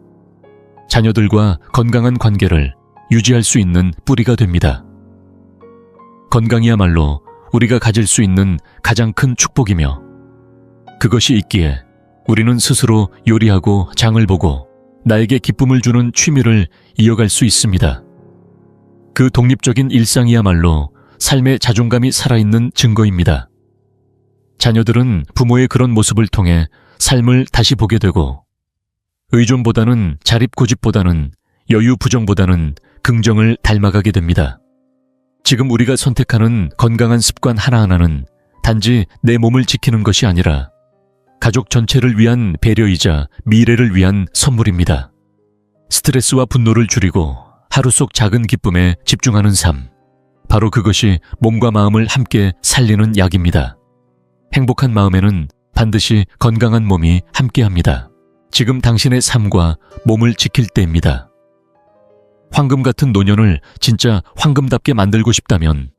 자녀들과 건강한 관계를 유지할 수 있는 뿌리가 됩니다. 건강이야말로 우리가 가질 수 있는 가장 큰 축복이며 그것이 있기에 우리는 스스로 요리하고 장을 보고 나에게 기쁨을 주는 취미를 이어갈 수 있습니다. 그 독립적인 일상이야말로 삶의 자존감이 살아있는 증거입니다. 자녀들은 부모의 그런 모습을 통해 삶을 다시 보게 되고 의존보다는 자립고집보다는 여유 부정보다는 긍정을 닮아가게 됩니다. 지금 우리가 선택하는 건강한 습관 하나하나는 단지 내 몸을 지키는 것이 아니라 가족 전체를 위한 배려이자 미래를 위한 선물입니다. 스트레스와 분노를 줄이고 하루 속 작은 기쁨에 집중하는 삶. 바로 그것이 몸과 마음을 함께 살리는 약입니다. 행복한 마음에는 반드시 건강한 몸이 함께합니다. 지금 당신의 삶과 몸을 지킬 때입니다. 황금 같은 노년을 진짜 황금답게 만들고 싶다면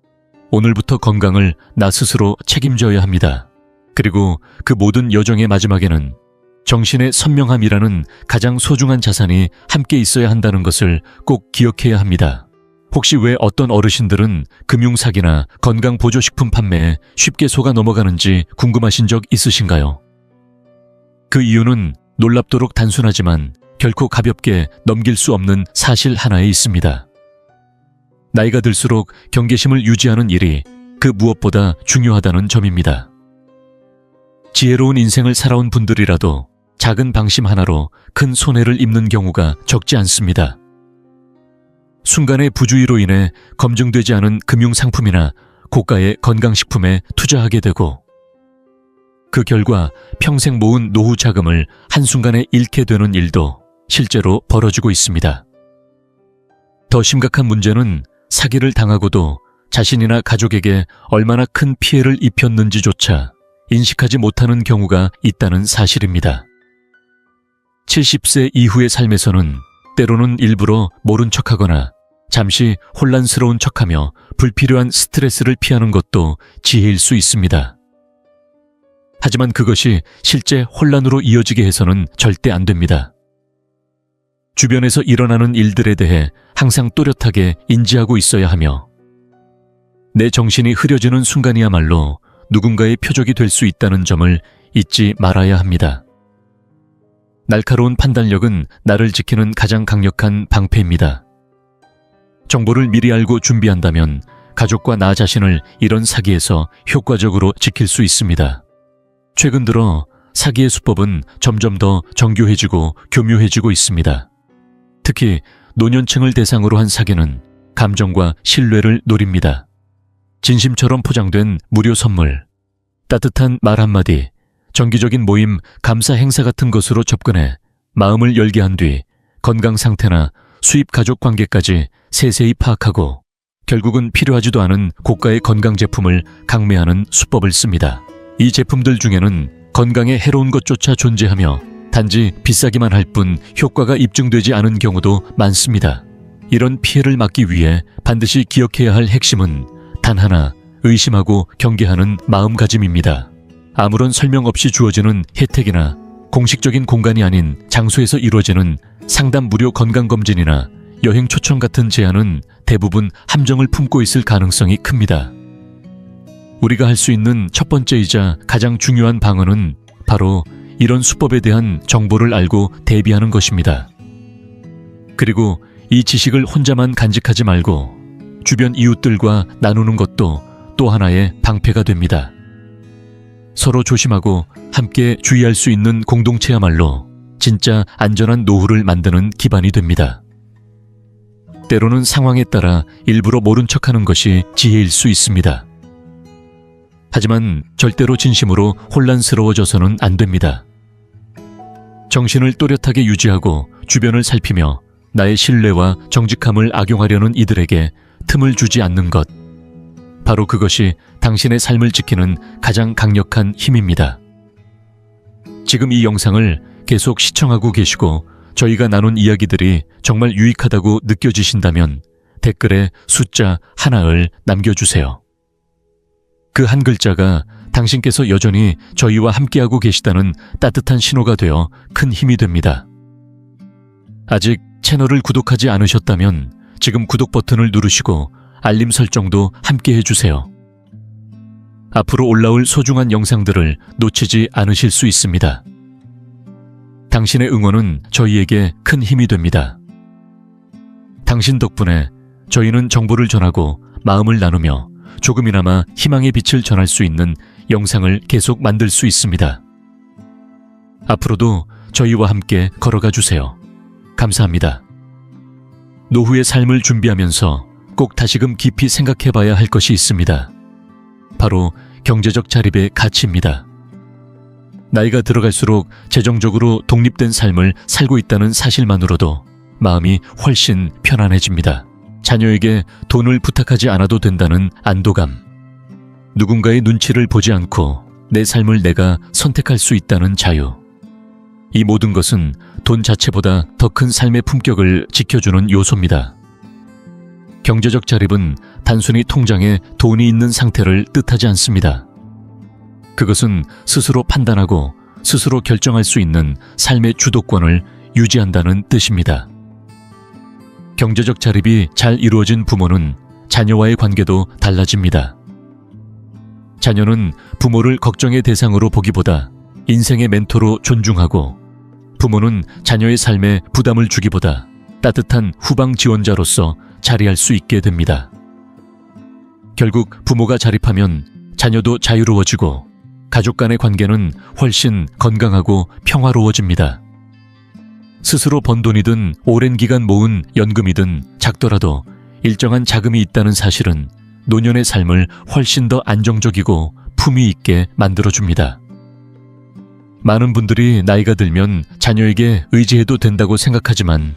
오늘부터 건강을 나 스스로 책임져야 합니다. 그리고 그 모든 여정의 마지막에는 정신의 선명함이라는 가장 소중한 자산이 함께 있어야 한다는 것을 꼭 기억해야 합니다. 혹시 왜 어떤 어르신들은 금융사기나 건강보조식품 판매에 쉽게 속아 넘어가는지 궁금하신 적 있으신가요? 그 이유는 놀랍도록 단순하지만 결코 가볍게 넘길 수 없는 사실 하나에 있습니다. 나이가 들수록 경계심을 유지하는 일이 그 무엇보다 중요하다는 점입니다. 지혜로운 인생을 살아온 분들이라도 작은 방심 하나로 큰 손해를 입는 경우가 적지 않습니다. 순간의 부주의로 인해 검증되지 않은 금융상품이나 고가의 건강식품에 투자하게 되고 그 결과 평생 모은 노후 자금을 한순간에 잃게 되는 일도 실제로 벌어지고 있습니다. 더 심각한 문제는 사기를 당하고도 자신이나 가족에게 얼마나 큰 피해를 입혔는지조차 인식하지 못하는 경우가 있다는 사실입니다. 70세 이후의 삶에서는 때로는 일부러 모른 척하거나 잠시 혼란스러운 척하며 불필요한 스트레스를 피하는 것도 지혜일 수 있습니다. 하지만 그것이 실제 혼란으로 이어지게 해서는 절대 안 됩니다. 주변에서 일어나는 일들에 대해 항상 또렷하게 인지하고 있어야 하며 내 정신이 흐려지는 순간이야말로 누군가의 표적이 될 수 있다는 점을 잊지 말아야 합니다. 날카로운 판단력은 나를 지키는 가장 강력한 방패입니다. 정보를 미리 알고 준비한다면 가족과 나 자신을 이런 사기에서 효과적으로 지킬 수 있습니다. 최근 들어 사기의 수법은 점점 더 정교해지고 교묘해지고 있습니다. 특히 노년층을 대상으로 한 사기는 감정과 신뢰를 노립니다. 진심처럼 포장된 무료 선물, 따뜻한 말 한마디, 정기적인 모임, 감사 행사 같은 것으로 접근해 마음을 열게 한 뒤 건강 상태나 수입 가족 관계까지 세세히 파악하고 결국은 필요하지도 않은 고가의 건강 제품을 강매하는 수법을 씁니다. 이 제품들 중에는 건강에 해로운 것조차 존재하며 단지 비싸기만 할 뿐 효과가 입증되지 않은 경우도 많습니다. 이런 피해를 막기 위해 반드시 기억해야 할 핵심은 단 하나, 의심하고 경계하는 마음가짐입니다. 아무런 설명 없이 주어지는 혜택이나 공식적인 공간이 아닌 장소에서 이루어지는 상담 무료 건강검진이나 여행 초청 같은 제안은 대부분 함정을 품고 있을 가능성이 큽니다. 우리가 할 수 있는 첫 번째이자 가장 중요한 방어는 바로 이런 수법에 대한 정보를 알고 대비하는 것입니다. 그리고 이 지식을 혼자만 간직하지 말고 주변 이웃들과 나누는 것도 또 하나의 방패가 됩니다. 서로 조심하고 함께 주의할 수 있는 공동체야말로 진짜 안전한 노후를 만드는 기반이 됩니다. 때로는 상황에 따라 일부러 모른 척하는 것이 지혜일 수 있습니다. 하지만 절대로 진심으로 혼란스러워져서는 안 됩니다. 정신을 또렷하게 유지하고 주변을 살피며 나의 신뢰와 정직함을 악용하려는 이들에게 틈을 주지 않는 것. 바로 그것이 당신의 삶을 지키는 가장 강력한 힘입니다. 지금 이 영상을 계속 시청하고 계시고 저희가 나눈 이야기들이 정말 유익하다고 느껴지신다면 댓글에 숫자 하나를 남겨주세요. 그 한 글자가 당신께서 여전히 저희와 함께하고 계시다는 따뜻한 신호가 되어 큰 힘이 됩니다. 아직 채널을 구독하지 않으셨다면 지금 구독 버튼을 누르시고 알림 설정도 함께 해주세요. 앞으로 올라올 소중한 영상들을 놓치지 않으실 수 있습니다. 당신의 응원은 저희에게 큰 힘이 됩니다. 당신 덕분에 저희는 정보를 전하고 마음을 나누며 조금이나마 희망의 빛을 전할 수 있는 영상을 계속 만들 수 있습니다. 앞으로도 저희와 함께 걸어가 주세요. 감사합니다. 노후의 삶을 준비하면서 꼭 다시금 깊이 생각해 봐야 할 것이 있습니다. 바로 경제적 자립의 가치입니다. 나이가 들어갈수록 재정적으로 독립된 삶을 살고 있다는 사실만으로도 마음이 훨씬 편안해집니다. 자녀에게 돈을 부탁하지 않아도 된다는 안도감, 누군가의 눈치를 보지 않고 내 삶을 내가 선택할 수 있다는 자유, 이 모든 것은 돈 자체보다 더 큰 삶의 품격을 지켜주는 요소입니다. 경제적 자립은 단순히 통장에 돈이 있는 상태를 뜻하지 않습니다. 그것은 스스로 판단하고 스스로 결정할 수 있는 삶의 주도권을 유지한다는 뜻입니다. 경제적 자립이 잘 이루어진 부모는 자녀와의 관계도 달라집니다. 자녀는 부모를 걱정의 대상으로 보기보다 인생의 멘토로 존중하고, 부모는 자녀의 삶에 부담을 주기보다 따뜻한 후방 지원자로서 자리할 수 있게 됩니다. 결국 부모가 자립하면 자녀도 자유로워지고 가족 간의 관계는 훨씬 건강하고 평화로워집니다. 스스로 번 돈이든 오랜 기간 모은 연금이든 작더라도 일정한 자금이 있다는 사실은 노년의 삶을 훨씬 더 안정적이고 품위 있게 만들어줍니다. 많은 분들이 나이가 들면 자녀에게 의지해도 된다고 생각하지만,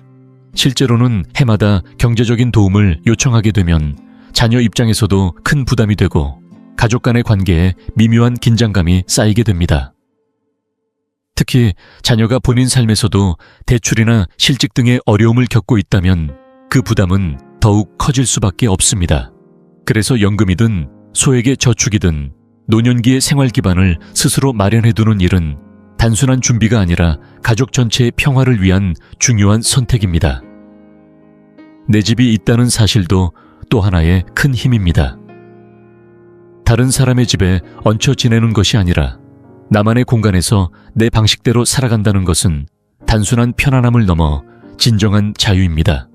실제로는 해마다 경제적인 도움을 요청하게 되면 자녀 입장에서도 큰 부담이 되고 가족 간의 관계에 미묘한 긴장감이 쌓이게 됩니다. 특히 자녀가 본인 삶에서도 대출이나 실직 등의 어려움을 겪고 있다면 그 부담은 더욱 커질 수밖에 없습니다. 그래서 연금이든 소액의 저축이든 노년기의 생활 기반을 스스로 마련해두는 일은 단순한 준비가 아니라 가족 전체의 평화를 위한 중요한 선택입니다. 내 집이 있다는 사실도 또 하나의 큰 힘입니다. 다른 사람의 집에 얹혀 지내는 것이 아니라 나만의 공간에서 내 방식대로 살아간다는 것은 단순한 편안함을 넘어 진정한 자유입니다.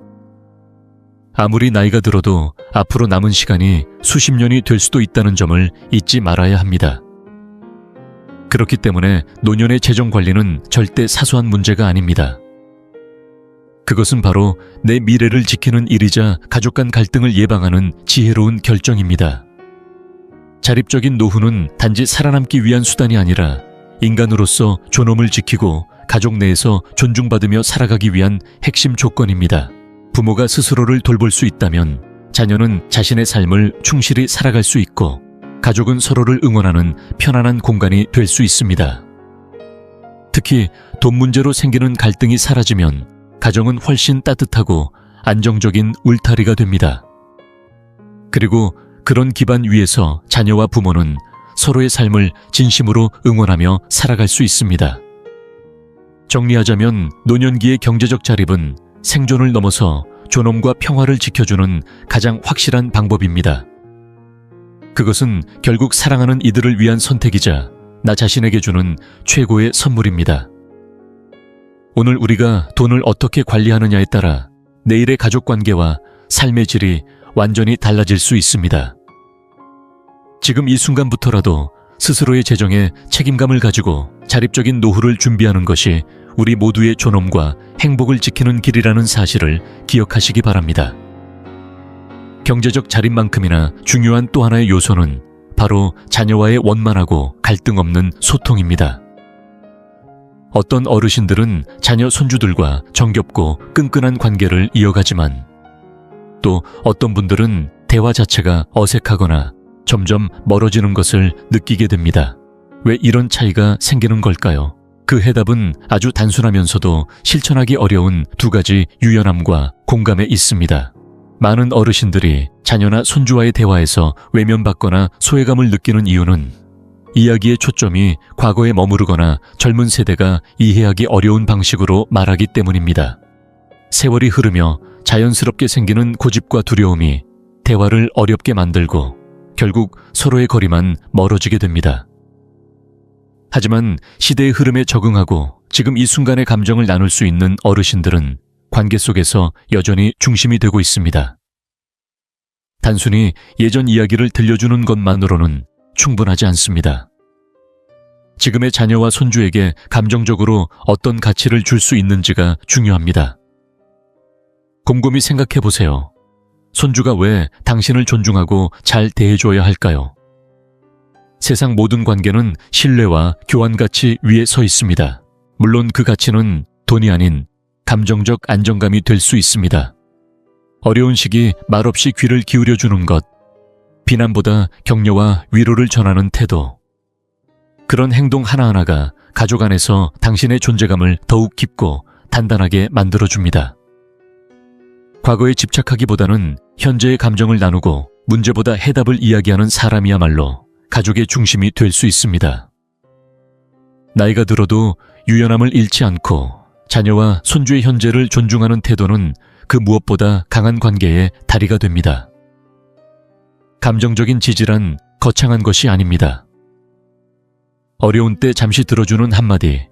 아무리 나이가 들어도 앞으로 남은 시간이 수십 년이 될 수도 있다는 점을 잊지 말아야 합니다. 그렇기 때문에 노년의 재정 관리는 절대 사소한 문제가 아닙니다. 그것은 바로 내 미래를 지키는 일이자 가족 간 갈등을 예방하는 지혜로운 결정입니다. 자립적인 노후는 단지 살아남기 위한 수단이 아니라 인간으로서 존엄을 지키고 가족 내에서 존중받으며 살아가기 위한 핵심 조건입니다. 부모가 스스로를 돌볼 수 있다면 자녀는 자신의 삶을 충실히 살아갈 수 있고, 가족은 서로를 응원하는 편안한 공간이 될 수 있습니다. 특히 돈 문제로 생기는 갈등이 사라지면 가정은 훨씬 따뜻하고 안정적인 울타리가 됩니다. 그리고 그런 기반 위에서 자녀와 부모는 서로의 삶을 진심으로 응원하며 살아갈 수 있습니다. 정리하자면 노년기의 경제적 자립은 생존을 넘어서 존엄과 평화를 지켜주는 가장 확실한 방법입니다. 그것은 결국 사랑하는 이들을 위한 선택이자 나 자신에게 주는 최고의 선물입니다. 오늘 우리가 돈을 어떻게 관리하느냐에 따라 내일의 가족 관계와 삶의 질이 완전히 달라질 수 있습니다. 지금 이 순간부터라도 스스로의 재정에 책임감을 가지고 자립적인 노후를 준비하는 것이 우리 모두의 존엄과 행복을 지키는 길이라는 사실을 기억하시기 바랍니다. 경제적 자립만큼이나 중요한 또 하나의 요소는 바로 자녀와의 원만하고 갈등 없는 소통입니다. 어떤 어르신들은 자녀 손주들과 정겹고 끈끈한 관계를 이어가지만, 또 어떤 분들은 대화 자체가 어색하거나 점점 멀어지는 것을 느끼게 됩니다. 왜 이런 차이가 생기는 걸까요? 그 해답은 아주 단순하면서도 실천하기 어려운 두 가지 유연함과 공감에 있습니다. 많은 어르신들이 자녀나 손주와의 대화에서 외면받거나 소외감을 느끼는 이유는 이야기의 초점이 과거에 머무르거나 젊은 세대가 이해하기 어려운 방식으로 말하기 때문입니다. 세월이 흐르며 자연스럽게 생기는 고집과 두려움이 대화를 어렵게 만들고 결국 서로의 거리만 멀어지게 됩니다. 하지만 시대의 흐름에 적응하고 지금 이 순간의 감정을 나눌 수 있는 어르신들은 관계 속에서 여전히 중심이 되고 있습니다. 단순히 예전 이야기를 들려주는 것만으로는 충분하지 않습니다. 지금의 자녀와 손주에게 감정적으로 어떤 가치를 줄 수 있는지가 중요합니다. 곰곰이 생각해 보세요. 손주가 왜 당신을 존중하고 잘 대해줘야 할까요? 세상 모든 관계는 신뢰와 교환 가치 위에 서 있습니다. 물론 그 가치는 돈이 아닌 감정적 안정감이 될 수 있습니다. 어려운 시기 말없이 귀를 기울여주는 것, 비난보다 격려와 위로를 전하는 태도, 그런 행동 하나하나가 가족 안에서 당신의 존재감을 더욱 깊고 단단하게 만들어줍니다. 과거에 집착하기보다는 현재의 감정을 나누고 문제보다 해답을 이야기하는 사람이야말로 가족의 중심이 될 수 있습니다. 나이가 들어도 유연함을 잃지 않고 자녀와 손주의 현재를 존중하는 태도는 그 무엇보다 강한 관계의 다리가 됩니다. 감정적인 지지란 거창한 것이 아닙니다. 어려운 때 잠시 들어주는 한마디,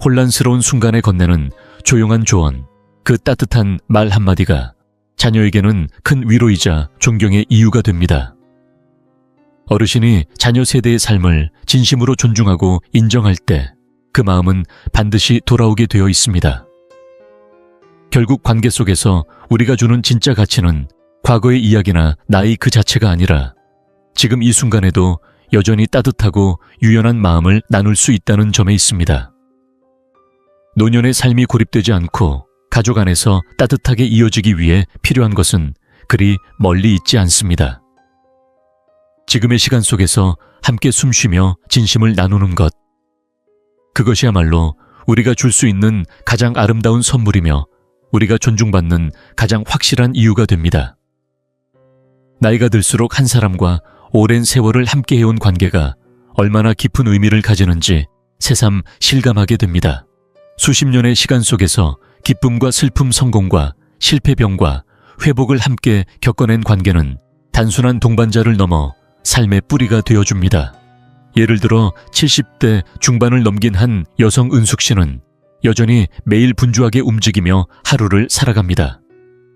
혼란스러운 순간에 건네는 조용한 조언, 그 따뜻한 말 한마디가 자녀에게는 큰 위로이자 존경의 이유가 됩니다. 어르신이 자녀 세대의 삶을 진심으로 존중하고 인정할 때 그 마음은 반드시 돌아오게 되어 있습니다. 결국 관계 속에서 우리가 주는 진짜 가치는 과거의 이야기나 나이 그 자체가 아니라 지금 이 순간에도 여전히 따뜻하고 유연한 마음을 나눌 수 있다는 점에 있습니다. 노년의 삶이 고립되지 않고 가족 안에서 따뜻하게 이어지기 위해 필요한 것은 그리 멀리 있지 않습니다. 지금의 시간 속에서 함께 숨쉬며 진심을 나누는 것, 그것이야말로 우리가 줄 수 있는 가장 아름다운 선물이며 우리가 존중받는 가장 확실한 이유가 됩니다. 나이가 들수록 한 사람과 오랜 세월을 함께 해온 관계가 얼마나 깊은 의미를 가지는지 새삼 실감하게 됩니다. 수십 년의 시간 속에서 기쁨과 슬픔, 성공과 실패병과 회복을 함께 겪어낸 관계는 단순한 동반자를 넘어 삶의 뿌리가 되어줍니다. 예를 들어 70대 중반을 넘긴 한 여성 은숙 씨는 여전히 매일 분주하게 움직이며 하루를 살아갑니다.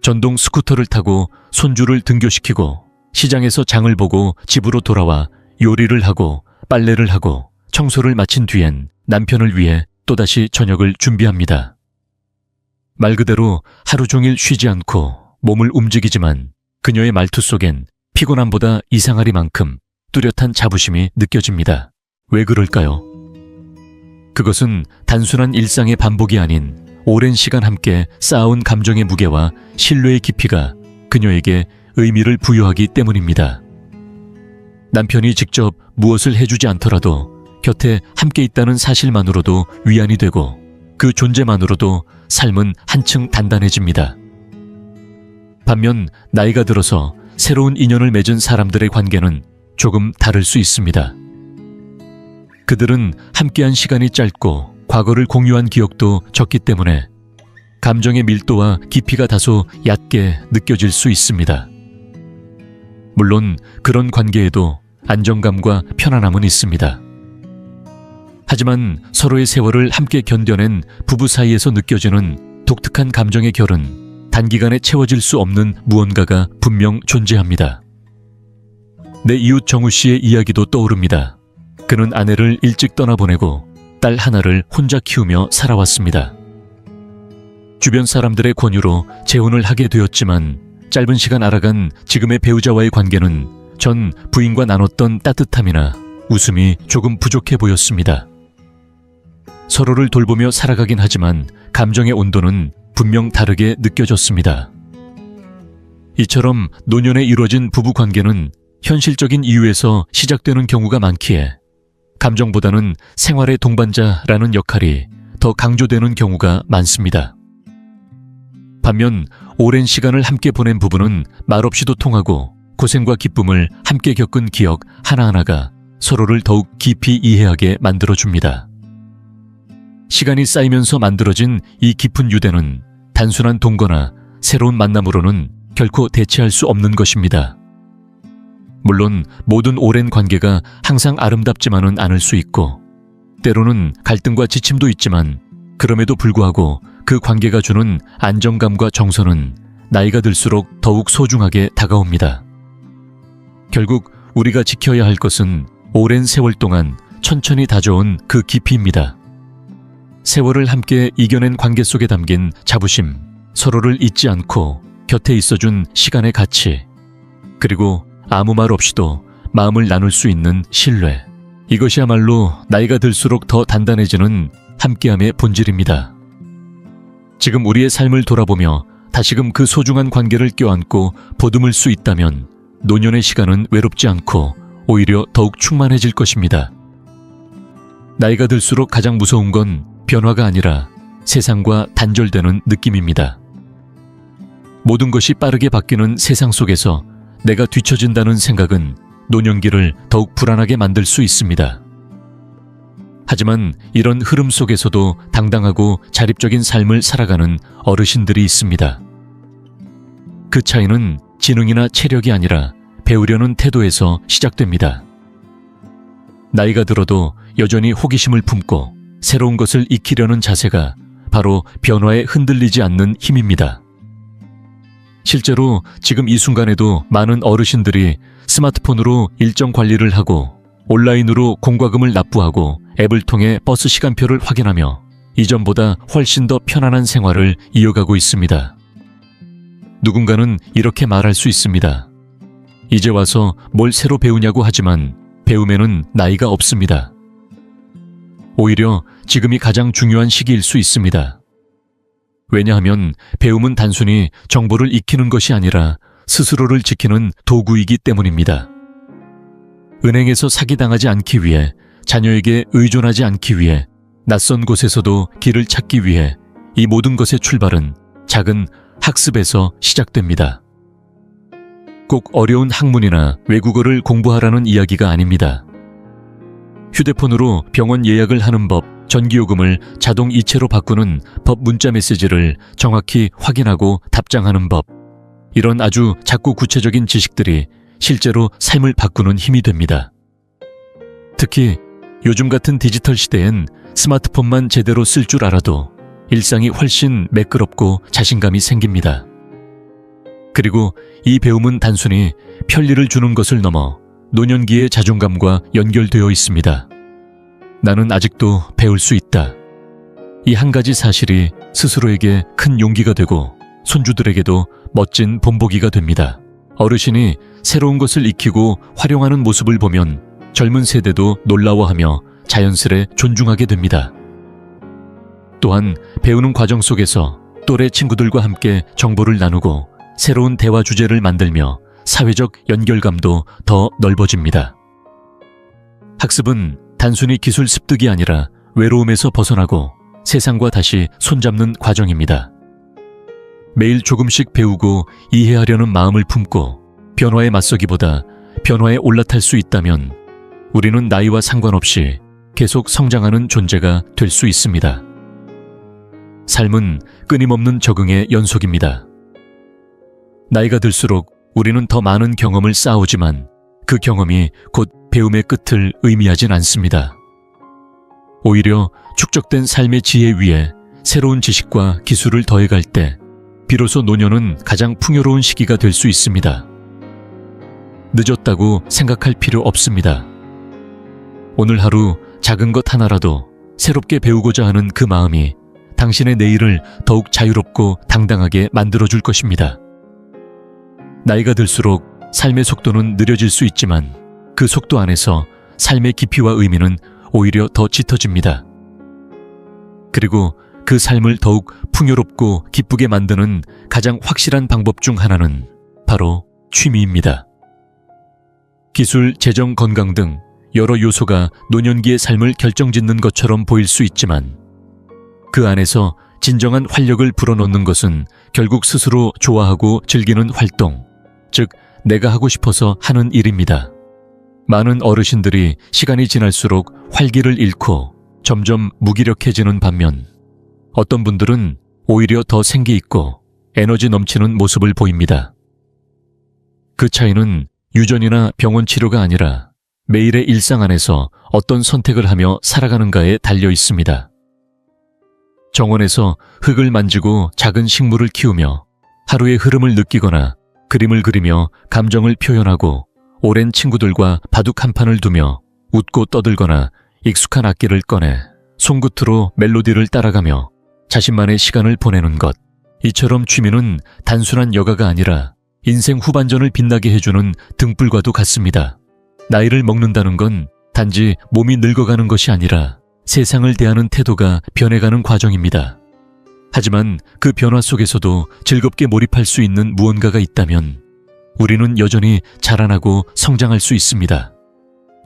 전동 스쿠터를 타고 손주를 등교시키고 시장에서 장을 보고 집으로 돌아와 요리를 하고 빨래를 하고 청소를 마친 뒤엔 남편을 위해 또다시 저녁을 준비합니다. 말 그대로 하루 종일 쉬지 않고 몸을 움직이지만 그녀의 말투 속엔 피곤함보다 이상하리만큼 뚜렷한 자부심이 느껴집니다. 왜 그럴까요? 그것은 단순한 일상의 반복이 아닌 오랜 시간 함께 쌓아온 감정의 무게와 신뢰의 깊이가 그녀에게 의미를 부여하기 때문입니다. 남편이 직접 무엇을 해주지 않더라도 곁에 함께 있다는 사실만으로도 위안이 되고 그 존재만으로도 삶은 한층 단단해집니다. 반면 나이가 들어서 새로운 인연을 맺은 사람들의 관계는 조금 다를 수 있습니다. 그들은 함께한 시간이 짧고 과거를 공유한 기억도 적기 때문에 감정의 밀도와 깊이가 다소 얕게 느껴질 수 있습니다. 물론 그런 관계에도 안정감과 편안함은 있습니다. 하지만 서로의 세월을 함께 견뎌낸 부부 사이에서 느껴지는 독특한 감정의 결은 단기간에 채워질 수 없는 무언가가 분명 존재합니다. 내 이웃 정우 씨의 이야기도 떠오릅니다. 그는 아내를 일찍 떠나보내고 딸 하나를 혼자 키우며 살아왔습니다. 주변 사람들의 권유로 재혼을 하게 되었지만 짧은 시간 알아간 지금의 배우자와의 관계는 전 부인과 나눴던 따뜻함이나 웃음이 조금 부족해 보였습니다. 서로를 돌보며 살아가긴 하지만 감정의 온도는 분명 다르게 느껴졌습니다. 이처럼 노년에 이루어진 부부 관계는 현실적인 이유에서 시작되는 경우가 많기에 감정보다는 생활의 동반자라는 역할이 더 강조되는 경우가 많습니다. 반면 오랜 시간을 함께 보낸 부부는 말없이도 통하고 고생과 기쁨을 함께 겪은 기억 하나하나가 서로를 더욱 깊이 이해하게 만들어줍니다. 시간이 쌓이면서 만들어진 이 깊은 유대는 단순한 동거나 새로운 만남으로는 결코 대체할 수 없는 것입니다. 물론 모든 오랜 관계가 항상 아름답지만은 않을 수 있고 때로는 갈등과 지침도 있지만 그럼에도 불구하고 그 관계가 주는 안정감과 정서는 나이가 들수록 더욱 소중하게 다가옵니다. 결국 우리가 지켜야 할 것은 오랜 세월 동안 천천히 다져온 그 깊이입니다. 세월을 함께 이겨낸 관계 속에 담긴 자부심, 서로를 잊지 않고 곁에 있어준 시간의 가치, 그리고 아무 말 없이도 마음을 나눌 수 있는 신뢰. 이것이야말로 나이가 들수록 더 단단해지는 함께함의 본질입니다. 지금 우리의 삶을 돌아보며 다시금 그 소중한 관계를 껴안고 보듬을 수 있다면 노년의 시간은 외롭지 않고 오히려 더욱 충만해질 것입니다. 나이가 들수록 가장 무서운 건 변화가 아니라 세상과 단절되는 느낌입니다. 모든 것이 빠르게 바뀌는 세상 속에서 내가 뒤처진다는 생각은 노년기를 더욱 불안하게 만들 수 있습니다. 하지만 이런 흐름 속에서도 당당하고 자립적인 삶을 살아가는 어르신들이 있습니다. 그 차이는 지능이나 체력이 아니라 배우려는 태도에서 시작됩니다. 나이가 들어도 여전히 호기심을 품고 새로운 것을 익히려는 자세가 바로 변화에 흔들리지 않는 힘입니다. 실제로 지금 이 순간에도 많은 어르신들이 스마트폰으로 일정 관리를 하고 온라인으로 공과금을 납부하고 앱을 통해 버스 시간표를 확인하며 이전보다 훨씬 더 편안한 생활을 이어가고 있습니다. 누군가는 이렇게 말할 수 있습니다. 이제 와서 뭘 새로 배우냐고 하지만 배움에는 나이가 없습니다. 오히려 지금이 가장 중요한 시기일 수 있습니다. 왜냐하면 배움은 단순히 정보를 익히는 것이 아니라 스스로를 지키는 도구이기 때문입니다. 은행에서 사기당하지 않기 위해, 자녀에게 의존하지 않기 위해, 낯선 곳에서도 길을 찾기 위해 이 모든 것의 출발은 작은 학습에서 시작됩니다. 꼭 어려운 학문이나 외국어를 공부하라는 이야기가 아닙니다. 휴대폰으로 병원 예약을 하는 법, 전기요금을 자동 이체로 바꾸는 법 문자 메시지를 정확히 확인하고 답장하는 법, 이런 아주 작고 구체적인 지식들이 실제로 삶을 바꾸는 힘이 됩니다. 특히 요즘 같은 디지털 시대엔 스마트폰만 제대로 쓸 줄 알아도 일상이 훨씬 매끄럽고 자신감이 생깁니다. 그리고 이 배움은 단순히 편리를 주는 것을 넘어 노년기의 자존감과 연결되어 있습니다. 나는 아직도 배울 수 있다. 이 한 가지 사실이 스스로에게 큰 용기가 되고 손주들에게도 멋진 본보기가 됩니다. 어르신이 새로운 것을 익히고 활용하는 모습을 보면 젊은 세대도 놀라워하며 자연스레 존중하게 됩니다. 또한 배우는 과정 속에서 또래 친구들과 함께 정보를 나누고 새로운 대화 주제를 만들며 사회적 연결감도 더 넓어집니다. 학습은 단순히 기술 습득이 아니라 외로움에서 벗어나고 세상과 다시 손잡는 과정입니다. 매일 조금씩 배우고 이해하려는 마음을 품고 변화에 맞서기보다 변화에 올라탈 수 있다면 우리는 나이와 상관없이 계속 성장하는 존재가 될 수 있습니다. 삶은 끊임없는 적응의 연속입니다. 나이가 들수록 우리는 더 많은 경험을 쌓아오지만 그 경험이 곧 배움의 끝을 의미하진 않습니다. 오히려 축적된 삶의 지혜 위에 새로운 지식과 기술을 더해갈 때 비로소 노년은 가장 풍요로운 시기가 될 수 있습니다. 늦었다고 생각할 필요 없습니다. 오늘 하루 작은 것 하나라도 새롭게 배우고자 하는 그 마음이 당신의 내일을 더욱 자유롭고 당당하게 만들어줄 것입니다. 나이가 들수록 삶의 속도는 느려질 수 있지만 그 속도 안에서 삶의 깊이와 의미는 오히려 더 짙어집니다. 그리고 그 삶을 더욱 풍요롭고 기쁘게 만드는 가장 확실한 방법 중 하나는 바로 취미입니다. 기술, 재정, 건강 등 여러 요소가 노년기의 삶을 결정짓는 것처럼 보일 수 있지만 그 안에서 진정한 활력을 불어넣는 것은 결국 스스로 좋아하고 즐기는 활동, 즉 내가 하고 싶어서 하는 일입니다. 많은 어르신들이 시간이 지날수록 활기를 잃고 점점 무기력해지는 반면 어떤 분들은 오히려 더 생기 있고 에너지 넘치는 모습을 보입니다. 그 차이는 유전이나 병원 치료가 아니라 매일의 일상 안에서 어떤 선택을 하며 살아가는가에 달려 있습니다. 정원에서 흙을 만지고 작은 식물을 키우며 하루의 흐름을 느끼거나 그림을 그리며 감정을 표현하고 오랜 친구들과 바둑 한 판을 두며 웃고 떠들거나 익숙한 악기를 꺼내 손끝으로 멜로디를 따라가며 자신만의 시간을 보내는 것. 이처럼 취미는 단순한 여가가 아니라 인생 후반전을 빛나게 해주는 등불과도 같습니다. 나이를 먹는다는 건 단지 몸이 늙어가는 것이 아니라 세상을 대하는 태도가 변해가는 과정입니다. 하지만 그 변화 속에서도 즐겁게 몰입할 수 있는 무언가가 있다면 우리는 여전히 자라나고 성장할 수 있습니다.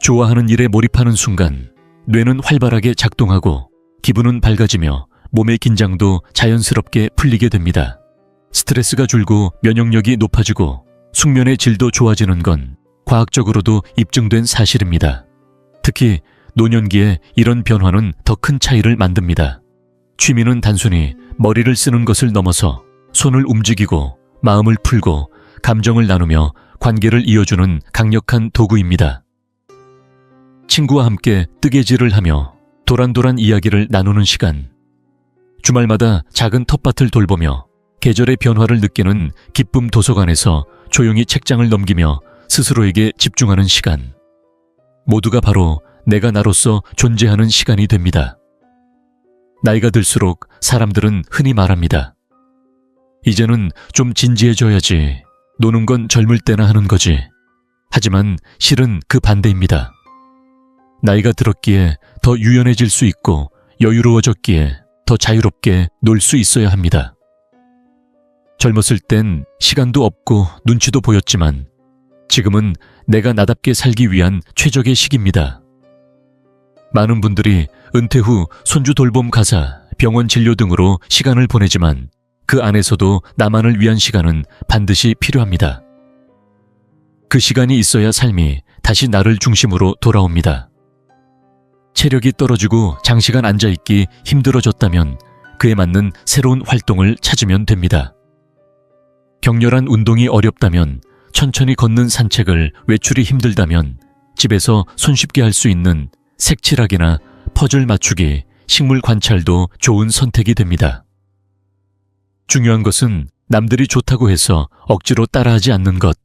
좋아하는 일에 몰입하는 순간 뇌는 활발하게 작동하고 기분은 밝아지며 몸의 긴장도 자연스럽게 풀리게 됩니다. 스트레스가 줄고 면역력이 높아지고 숙면의 질도 좋아지는 건 과학적으로도 입증된 사실입니다. 특히 노년기에 이런 변화는 더 큰 차이를 만듭니다. 취미는 단순히 머리를 쓰는 것을 넘어서 손을 움직이고 마음을 풀고 감정을 나누며 관계를 이어주는 강력한 도구입니다. 친구와 함께 뜨개질을 하며 도란도란 이야기를 나누는 시간, 주말마다 작은 텃밭을 돌보며 계절의 변화를 느끼는 기쁨 도서관에서 조용히 책장을 넘기며 스스로에게 집중하는 시간, 모두가 바로 내가 나로서 존재하는 시간이 됩니다. 나이가 들수록 사람들은 흔히 말합니다. 이제는 좀 진지해져야지. 노는 건 젊을 때나 하는 거지. 하지만 실은 그 반대입니다. 나이가 들었기에 더 유연해질 수 있고 여유로워졌기에 더 자유롭게 놀 수 있어야 합니다. 젊었을 땐 시간도 없고 눈치도 보였지만 지금은 내가 나답게 살기 위한 최적의 시기입니다. 많은 분들이 은퇴 후 손주 돌봄 가사, 병원 진료 등으로 시간을 보내지만 그 안에서도 나만을 위한 시간은 반드시 필요합니다. 그 시간이 있어야 삶이 다시 나를 중심으로 돌아옵니다. 체력이 떨어지고 장시간 앉아있기 힘들어졌다면 그에 맞는 새로운 활동을 찾으면 됩니다. 격렬한 운동이 어렵다면 천천히 걷는 산책을, 외출이 힘들다면 집에서 손쉽게 할 수 있는 색칠하기나 퍼즐 맞추기, 식물 관찰도 좋은 선택이 됩니다. 중요한 것은 남들이 좋다고 해서 억지로 따라하지 않는 것,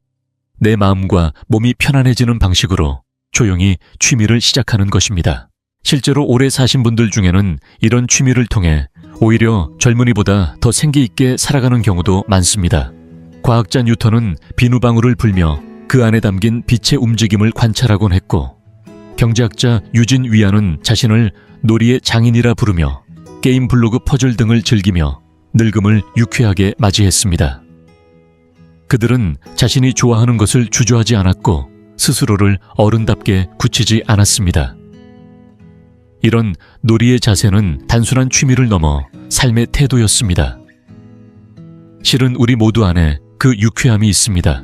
내 마음과 몸이 편안해지는 방식으로 조용히 취미를 시작하는 것입니다. 실제로 오래 사신 분들 중에는 이런 취미를 통해 오히려 젊은이보다 더 생기 있게 살아가는 경우도 많습니다. 과학자 뉴턴은 비누방울을 불며 그 안에 담긴 빛의 움직임을 관찰하곤 했고, 경제학자 유진 위안은 자신을 놀이의 장인이라 부르며 게임 블로그 퍼즐 등을 즐기며 늙음을 유쾌하게 맞이했습니다. 그들은 자신이 좋아하는 것을 주저하지 않았고 스스로를 어른답게 굳히지 않았습니다. 이런 놀이의 자세는 단순한 취미를 넘어 삶의 태도였습니다. 실은 우리 모두 안에 그 유쾌함이 있습니다.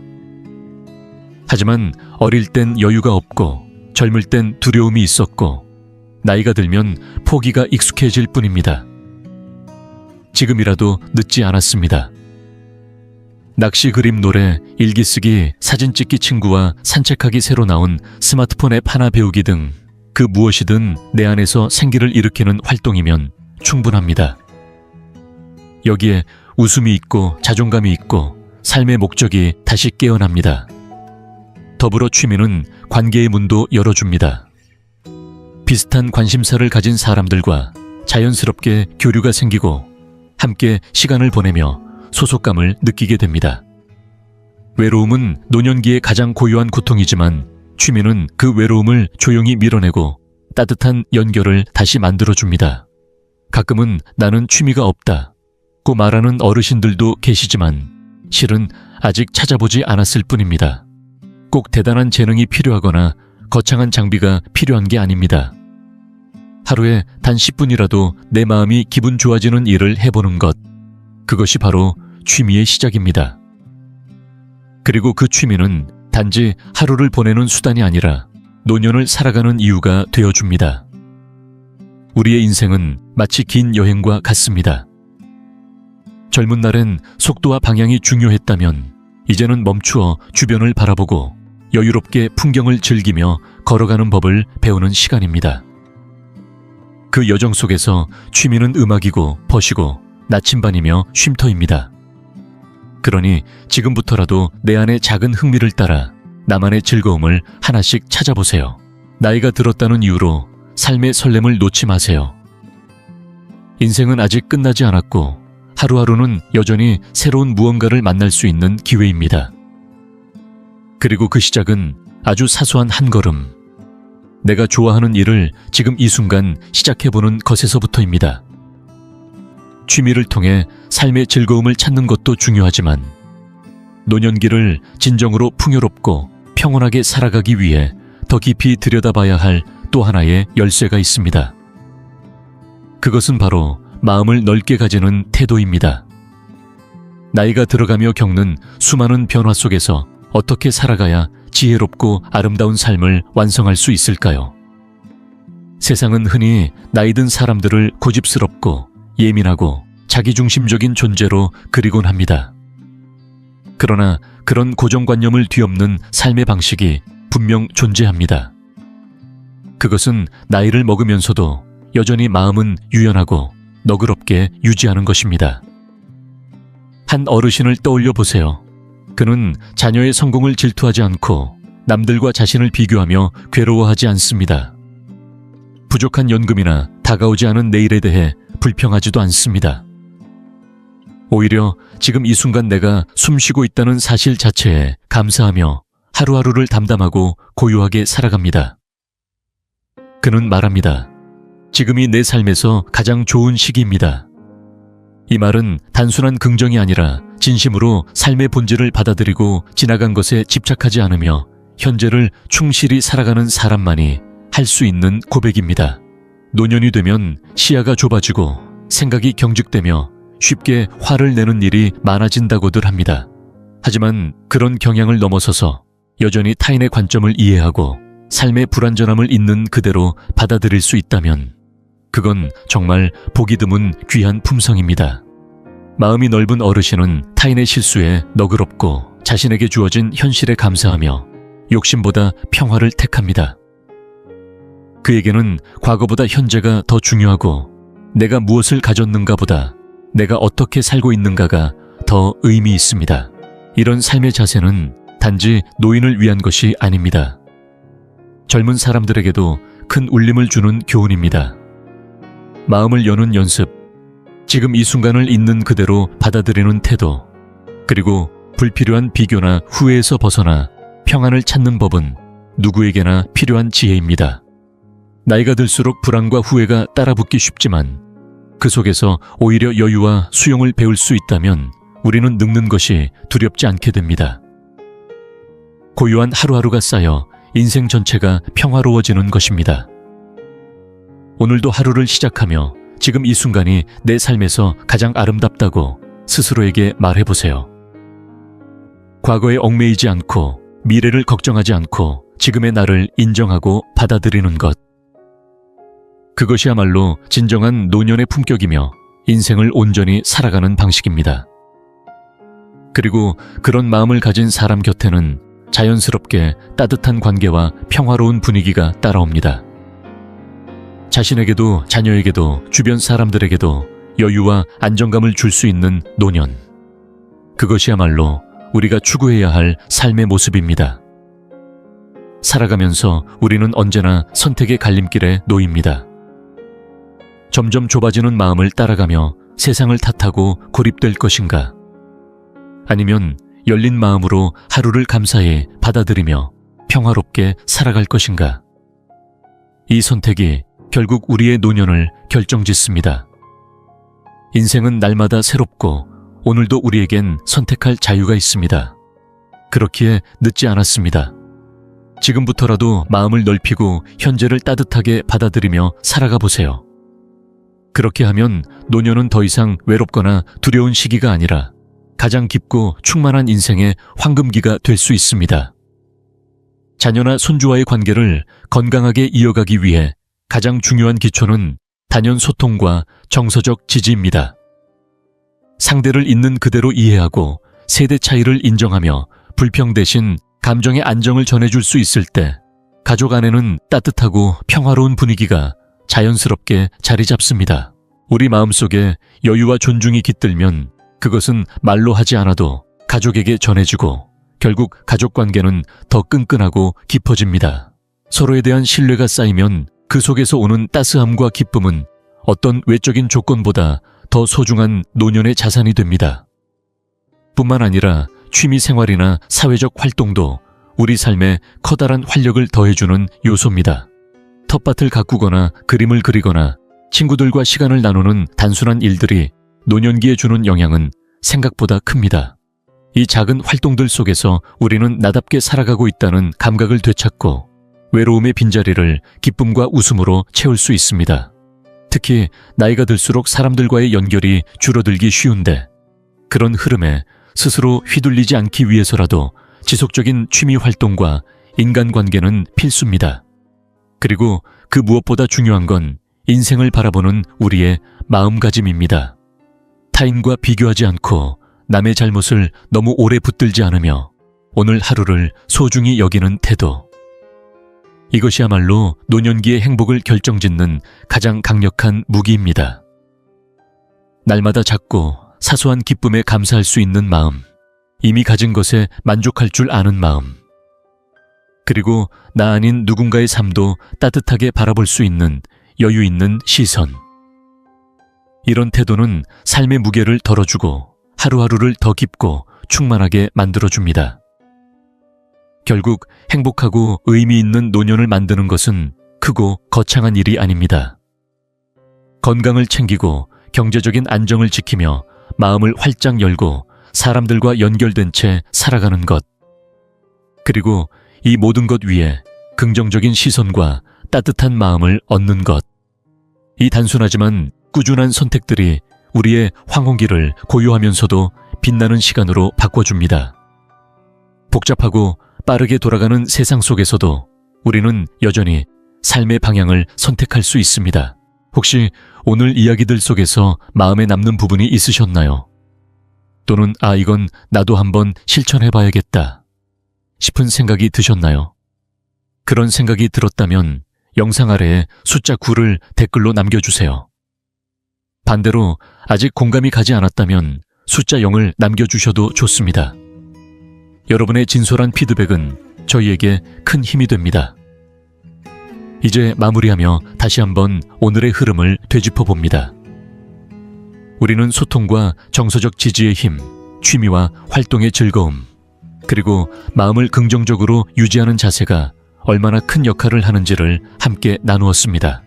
하지만 어릴 땐 여유가 없고 젊을 땐 두려움이 있었고 나이가 들면 포기가 익숙해질 뿐입니다. 지금이라도 늦지 않았습니다. 낚시, 그림, 노래, 일기 쓰기, 사진 찍기, 친구와 산책하기, 새로 나온 스마트폰 앱 하나 배우기 등 그 무엇이든 내 안에서 생기를 일으키는 활동이면 충분합니다. 여기에 웃음이 있고 자존감이 있고 삶의 목적이 다시 깨어납니다. 더불어 취미는 관계의 문도 열어줍니다. 비슷한 관심사를 가진 사람들과 자연스럽게 교류가 생기고 함께 시간을 보내며 소속감을 느끼게 됩니다. 외로움은 노년기의 가장 고유한 고통이지만 취미는 그 외로움을 조용히 밀어내고 따뜻한 연결을 다시 만들어줍니다. 가끔은 나는 취미가 없다고 말하는 어르신들도 계시지만 실은 아직 찾아보지 않았을 뿐입니다. 꼭 대단한 재능이 필요하거나 거창한 장비가 필요한 게 아닙니다. 하루에 단 10분이라도 내 마음이 기분 좋아지는 일을 해보는 것, 그것이 바로 취미의 시작입니다. 그리고 그 취미는 단지 하루를 보내는 수단이 아니라 노년을 살아가는 이유가 되어줍니다. 우리의 인생은 마치 긴 여행과 같습니다. 젊은 날엔 속도와 방향이 중요했다면 이제는 멈추어 주변을 바라보고 여유롭게 풍경을 즐기며 걸어가는 법을 배우는 시간입니다. 그 여정 속에서 취미는 음악이고 벗이고 나침반이며 쉼터입니다. 그러니 지금부터라도 내 안의 작은 흥미를 따라 나만의 즐거움을 하나씩 찾아보세요. 나이가 들었다는 이유로 삶의 설렘을 놓지 마세요. 인생은 아직 끝나지 않았고 하루하루는 여전히 새로운 무언가를 만날 수 있는 기회입니다. 그리고 그 시작은 아주 사소한 한 걸음, 내가 좋아하는 일을 지금 이 순간 시작해보는 것에서부터입니다. 취미를 통해 삶의 즐거움을 찾는 것도 중요하지만 노년기를 진정으로 풍요롭고 평온하게 살아가기 위해 더 깊이 들여다봐야 할 또 하나의 열쇠가 있습니다. 그것은 바로 마음을 넓게 가지는 태도입니다. 나이가 들어가며 겪는 수많은 변화 속에서 어떻게 살아가야 지혜롭고 아름다운 삶을 완성할 수 있을까요? 세상은 흔히 나이 든 사람들을 고집스럽고 예민하고 자기중심적인 존재로 그리곤 합니다. 그러나 그런 고정관념을 뒤엎는 삶의 방식이 분명 존재합니다. 그것은 나이를 먹으면서도 여전히 마음은 유연하고 너그럽게 유지하는 것입니다. 한 어르신을 떠올려 보세요. 그는 자녀의 성공을 질투하지 않고 남들과 자신을 비교하며 괴로워하지 않습니다. 부족한 연금이나 다가오지 않은 내일에 대해 불평하지도 않습니다. 오히려 지금 이 순간 내가 숨쉬고 있다는 사실 자체에 감사하며 하루하루를 담담하고 고요하게 살아갑니다. 그는 말합니다. 지금이 내 삶에서 가장 좋은 시기입니다. 이 말은 단순한 긍정이 아니라 진심으로 삶의 본질을 받아들이고 지나간 것에 집착하지 않으며 현재를 충실히 살아가는 사람만이 할 수 있는 고백입니다. 노년이 되면 시야가 좁아지고 생각이 경직되며 쉽게 화를 내는 일이 많아진다고들 합니다. 하지만 그런 경향을 넘어서서 여전히 타인의 관점을 이해하고 삶의 불완전함을 있는 그대로 받아들일 수 있다면 그건 정말 보기 드문 귀한 품성입니다. 마음이 넓은 어르신은 타인의 실수에 너그럽고 자신에게 주어진 현실에 감사하며 욕심보다 평화를 택합니다. 그에게는 과거보다 현재가 더 중요하고 내가 무엇을 가졌는가보다 내가 어떻게 살고 있는가가 더 의미 있습니다. 이런 삶의 자세는 단지 노인을 위한 것이 아닙니다. 젊은 사람들에게도 큰 울림을 주는 교훈입니다. 마음을 여는 연습, 지금 이 순간을 있는 그대로 받아들이는 태도, 그리고 불필요한 비교나 후회에서 벗어나 평안을 찾는 법은 누구에게나 필요한 지혜입니다. 나이가 들수록 불안과 후회가 따라붙기 쉽지만 그 속에서 오히려 여유와 수용을 배울 수 있다면 우리는 늙는 것이 두렵지 않게 됩니다. 고요한 하루하루가 쌓여 인생 전체가 평화로워지는 것입니다. 오늘도 하루를 시작하며 지금 이 순간이 내 삶에서 가장 아름답다고 스스로에게 말해보세요. 과거에 얽매이지 않고 미래를 걱정하지 않고 지금의 나를 인정하고 받아들이는 것. 그것이야말로 진정한 노년의 품격이며 인생을 온전히 살아가는 방식입니다. 그리고 그런 마음을 가진 사람 곁에는 자연스럽게 따뜻한 관계와 평화로운 분위기가 따라옵니다. 자신에게도 자녀에게도 주변 사람들에게도 여유와 안정감을 줄 수 있는 노년. 그것이야말로 우리가 추구해야 할 삶의 모습입니다. 살아가면서 우리는 언제나 선택의 갈림길에 놓입니다. 점점 좁아지는 마음을 따라가며 세상을 탓하고 고립될 것인가? 아니면 열린 마음으로 하루를 감사히 받아들이며 평화롭게 살아갈 것인가? 이 선택이 결국 우리의 노년을 결정짓습니다. 인생은 날마다 새롭고 오늘도 우리에겐 선택할 자유가 있습니다. 그렇기에 늦지 않았습니다. 지금부터라도 마음을 넓히고 현재를 따뜻하게 받아들이며 살아가 보세요. 그렇게 하면 노년은 더 이상 외롭거나 두려운 시기가 아니라 가장 깊고 충만한 인생의 황금기가 될 수 있습니다. 자녀나 손주와의 관계를 건강하게 이어가기 위해 가장 중요한 기초는 단연 소통과 정서적 지지입니다. 상대를 있는 그대로 이해하고 세대 차이를 인정하며 불평 대신 감정의 안정을 전해줄 수 있을 때 가족 안에는 따뜻하고 평화로운 분위기가 자연스럽게 자리 잡습니다. 우리 마음속에 여유와 존중이 깃들면 그것은 말로 하지 않아도 가족에게 전해지고 결국 가족 관계는 더 끈끈하고 깊어집니다. 서로에 대한 신뢰가 쌓이면 그 속에서 오는 따스함과 기쁨은 어떤 외적인 조건보다 더 소중한 노년의 자산이 됩니다. 뿐만 아니라 취미 생활이나 사회적 활동도 우리 삶에 커다란 활력을 더해주는 요소입니다. 텃밭을 가꾸거나 그림을 그리거나 친구들과 시간을 나누는 단순한 일들이 노년기에 주는 영향은 생각보다 큽니다. 이 작은 활동들 속에서 우리는 나답게 살아가고 있다는 감각을 되찾고 외로움의 빈자리를 기쁨과 웃음으로 채울 수 있습니다. 특히 나이가 들수록 사람들과의 연결이 줄어들기 쉬운데 그런 흐름에 스스로 휘둘리지 않기 위해서라도 지속적인 취미 활동과 인간관계는 필수입니다. 그리고 그 무엇보다 중요한 건 인생을 바라보는 우리의 마음가짐입니다. 타인과 비교하지 않고 남의 잘못을 너무 오래 붙들지 않으며 오늘 하루를 소중히 여기는 태도. 이것이야말로 노년기의 행복을 결정짓는 가장 강력한 무기입니다. 날마다 작고 사소한 기쁨에 감사할 수 있는 마음, 이미 가진 것에 만족할 줄 아는 마음, 그리고 나 아닌 누군가의 삶도 따뜻하게 바라볼 수 있는 여유 있는 시선. 이런 태도는 삶의 무게를 덜어주고 하루하루를 더 깊고 충만하게 만들어줍니다. 결국 행복하고 의미 있는 노년을 만드는 것은 크고 거창한 일이 아닙니다. 건강을 챙기고 경제적인 안정을 지키며 마음을 활짝 열고 사람들과 연결된 채 살아가는 것. 그리고 이 모든 것 위에 긍정적인 시선과 따뜻한 마음을 얻는 것. 이 단순하지만 꾸준한 선택들이 우리의 황혼기를 고요하면서도 빛나는 시간으로 바꿔줍니다. 복잡하고 빠르게 돌아가는 세상 속에서도 우리는 여전히 삶의 방향을 선택할 수 있습니다. 혹시 오늘 이야기들 속에서 마음에 남는 부분이 있으셨나요? 또는 이건 나도 한번 실천해봐야겠다 싶은 생각이 드셨나요? 그런 생각이 들었다면 영상 아래에 숫자 9를 댓글로 남겨주세요. 반대로 아직 공감이 가지 않았다면 숫자 0을 남겨주셔도 좋습니다. 여러분의 진솔한 피드백은 저희에게 큰 힘이 됩니다. 이제 마무리하며 다시 한번 오늘의 흐름을 되짚어 봅니다. 우리는 소통과 정서적 지지의 힘, 취미와 활동의 즐거움, 그리고 마음을 긍정적으로 유지하는 자세가 얼마나 큰 역할을 하는지를 함께 나누었습니다.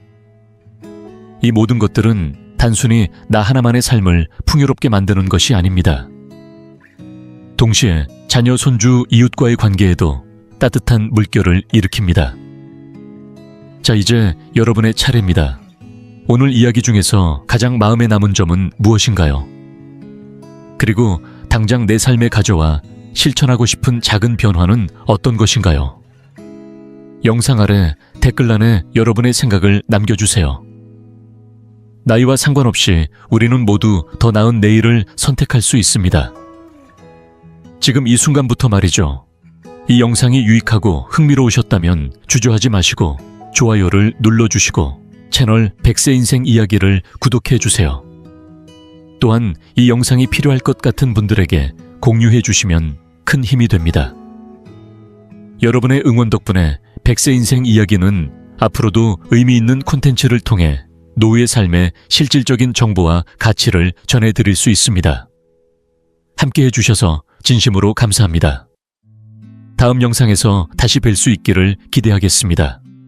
이 모든 것들은 단순히 나 하나만의 삶을 풍요롭게 만드는 것이 아닙니다. 동시에 자녀, 손주, 이웃과의 관계에도 따뜻한 물결을 일으킵니다. 자, 이제 여러분의 차례입니다. 오늘 이야기 중에서 가장 마음에 남은 점은 무엇인가요? 그리고 당장 내 삶에 가져와 실천하고 싶은 작은 변화는 어떤 것인가요? 영상 아래 댓글란에 여러분의 생각을 남겨주세요. 나이와 상관없이 우리는 모두 더 나은 내일을 선택할 수 있습니다. 지금 이 순간부터 말이죠. 이 영상이 유익하고 흥미로우셨다면 주저하지 마시고 좋아요를 눌러주시고 채널 100세 인생 이야기를 구독해주세요. 또한 이 영상이 필요할 것 같은 분들에게 공유해주시면 큰 힘이 됩니다. 여러분의 응원 덕분에 100세 인생 이야기는 앞으로도 의미 있는 콘텐츠를 통해 노후의 삶의 실질적인 정보와 가치를 전해드릴 수 있습니다. 함께 해주셔서 진심으로 감사합니다. 다음 영상에서 다시 뵐 수 있기를 기대하겠습니다.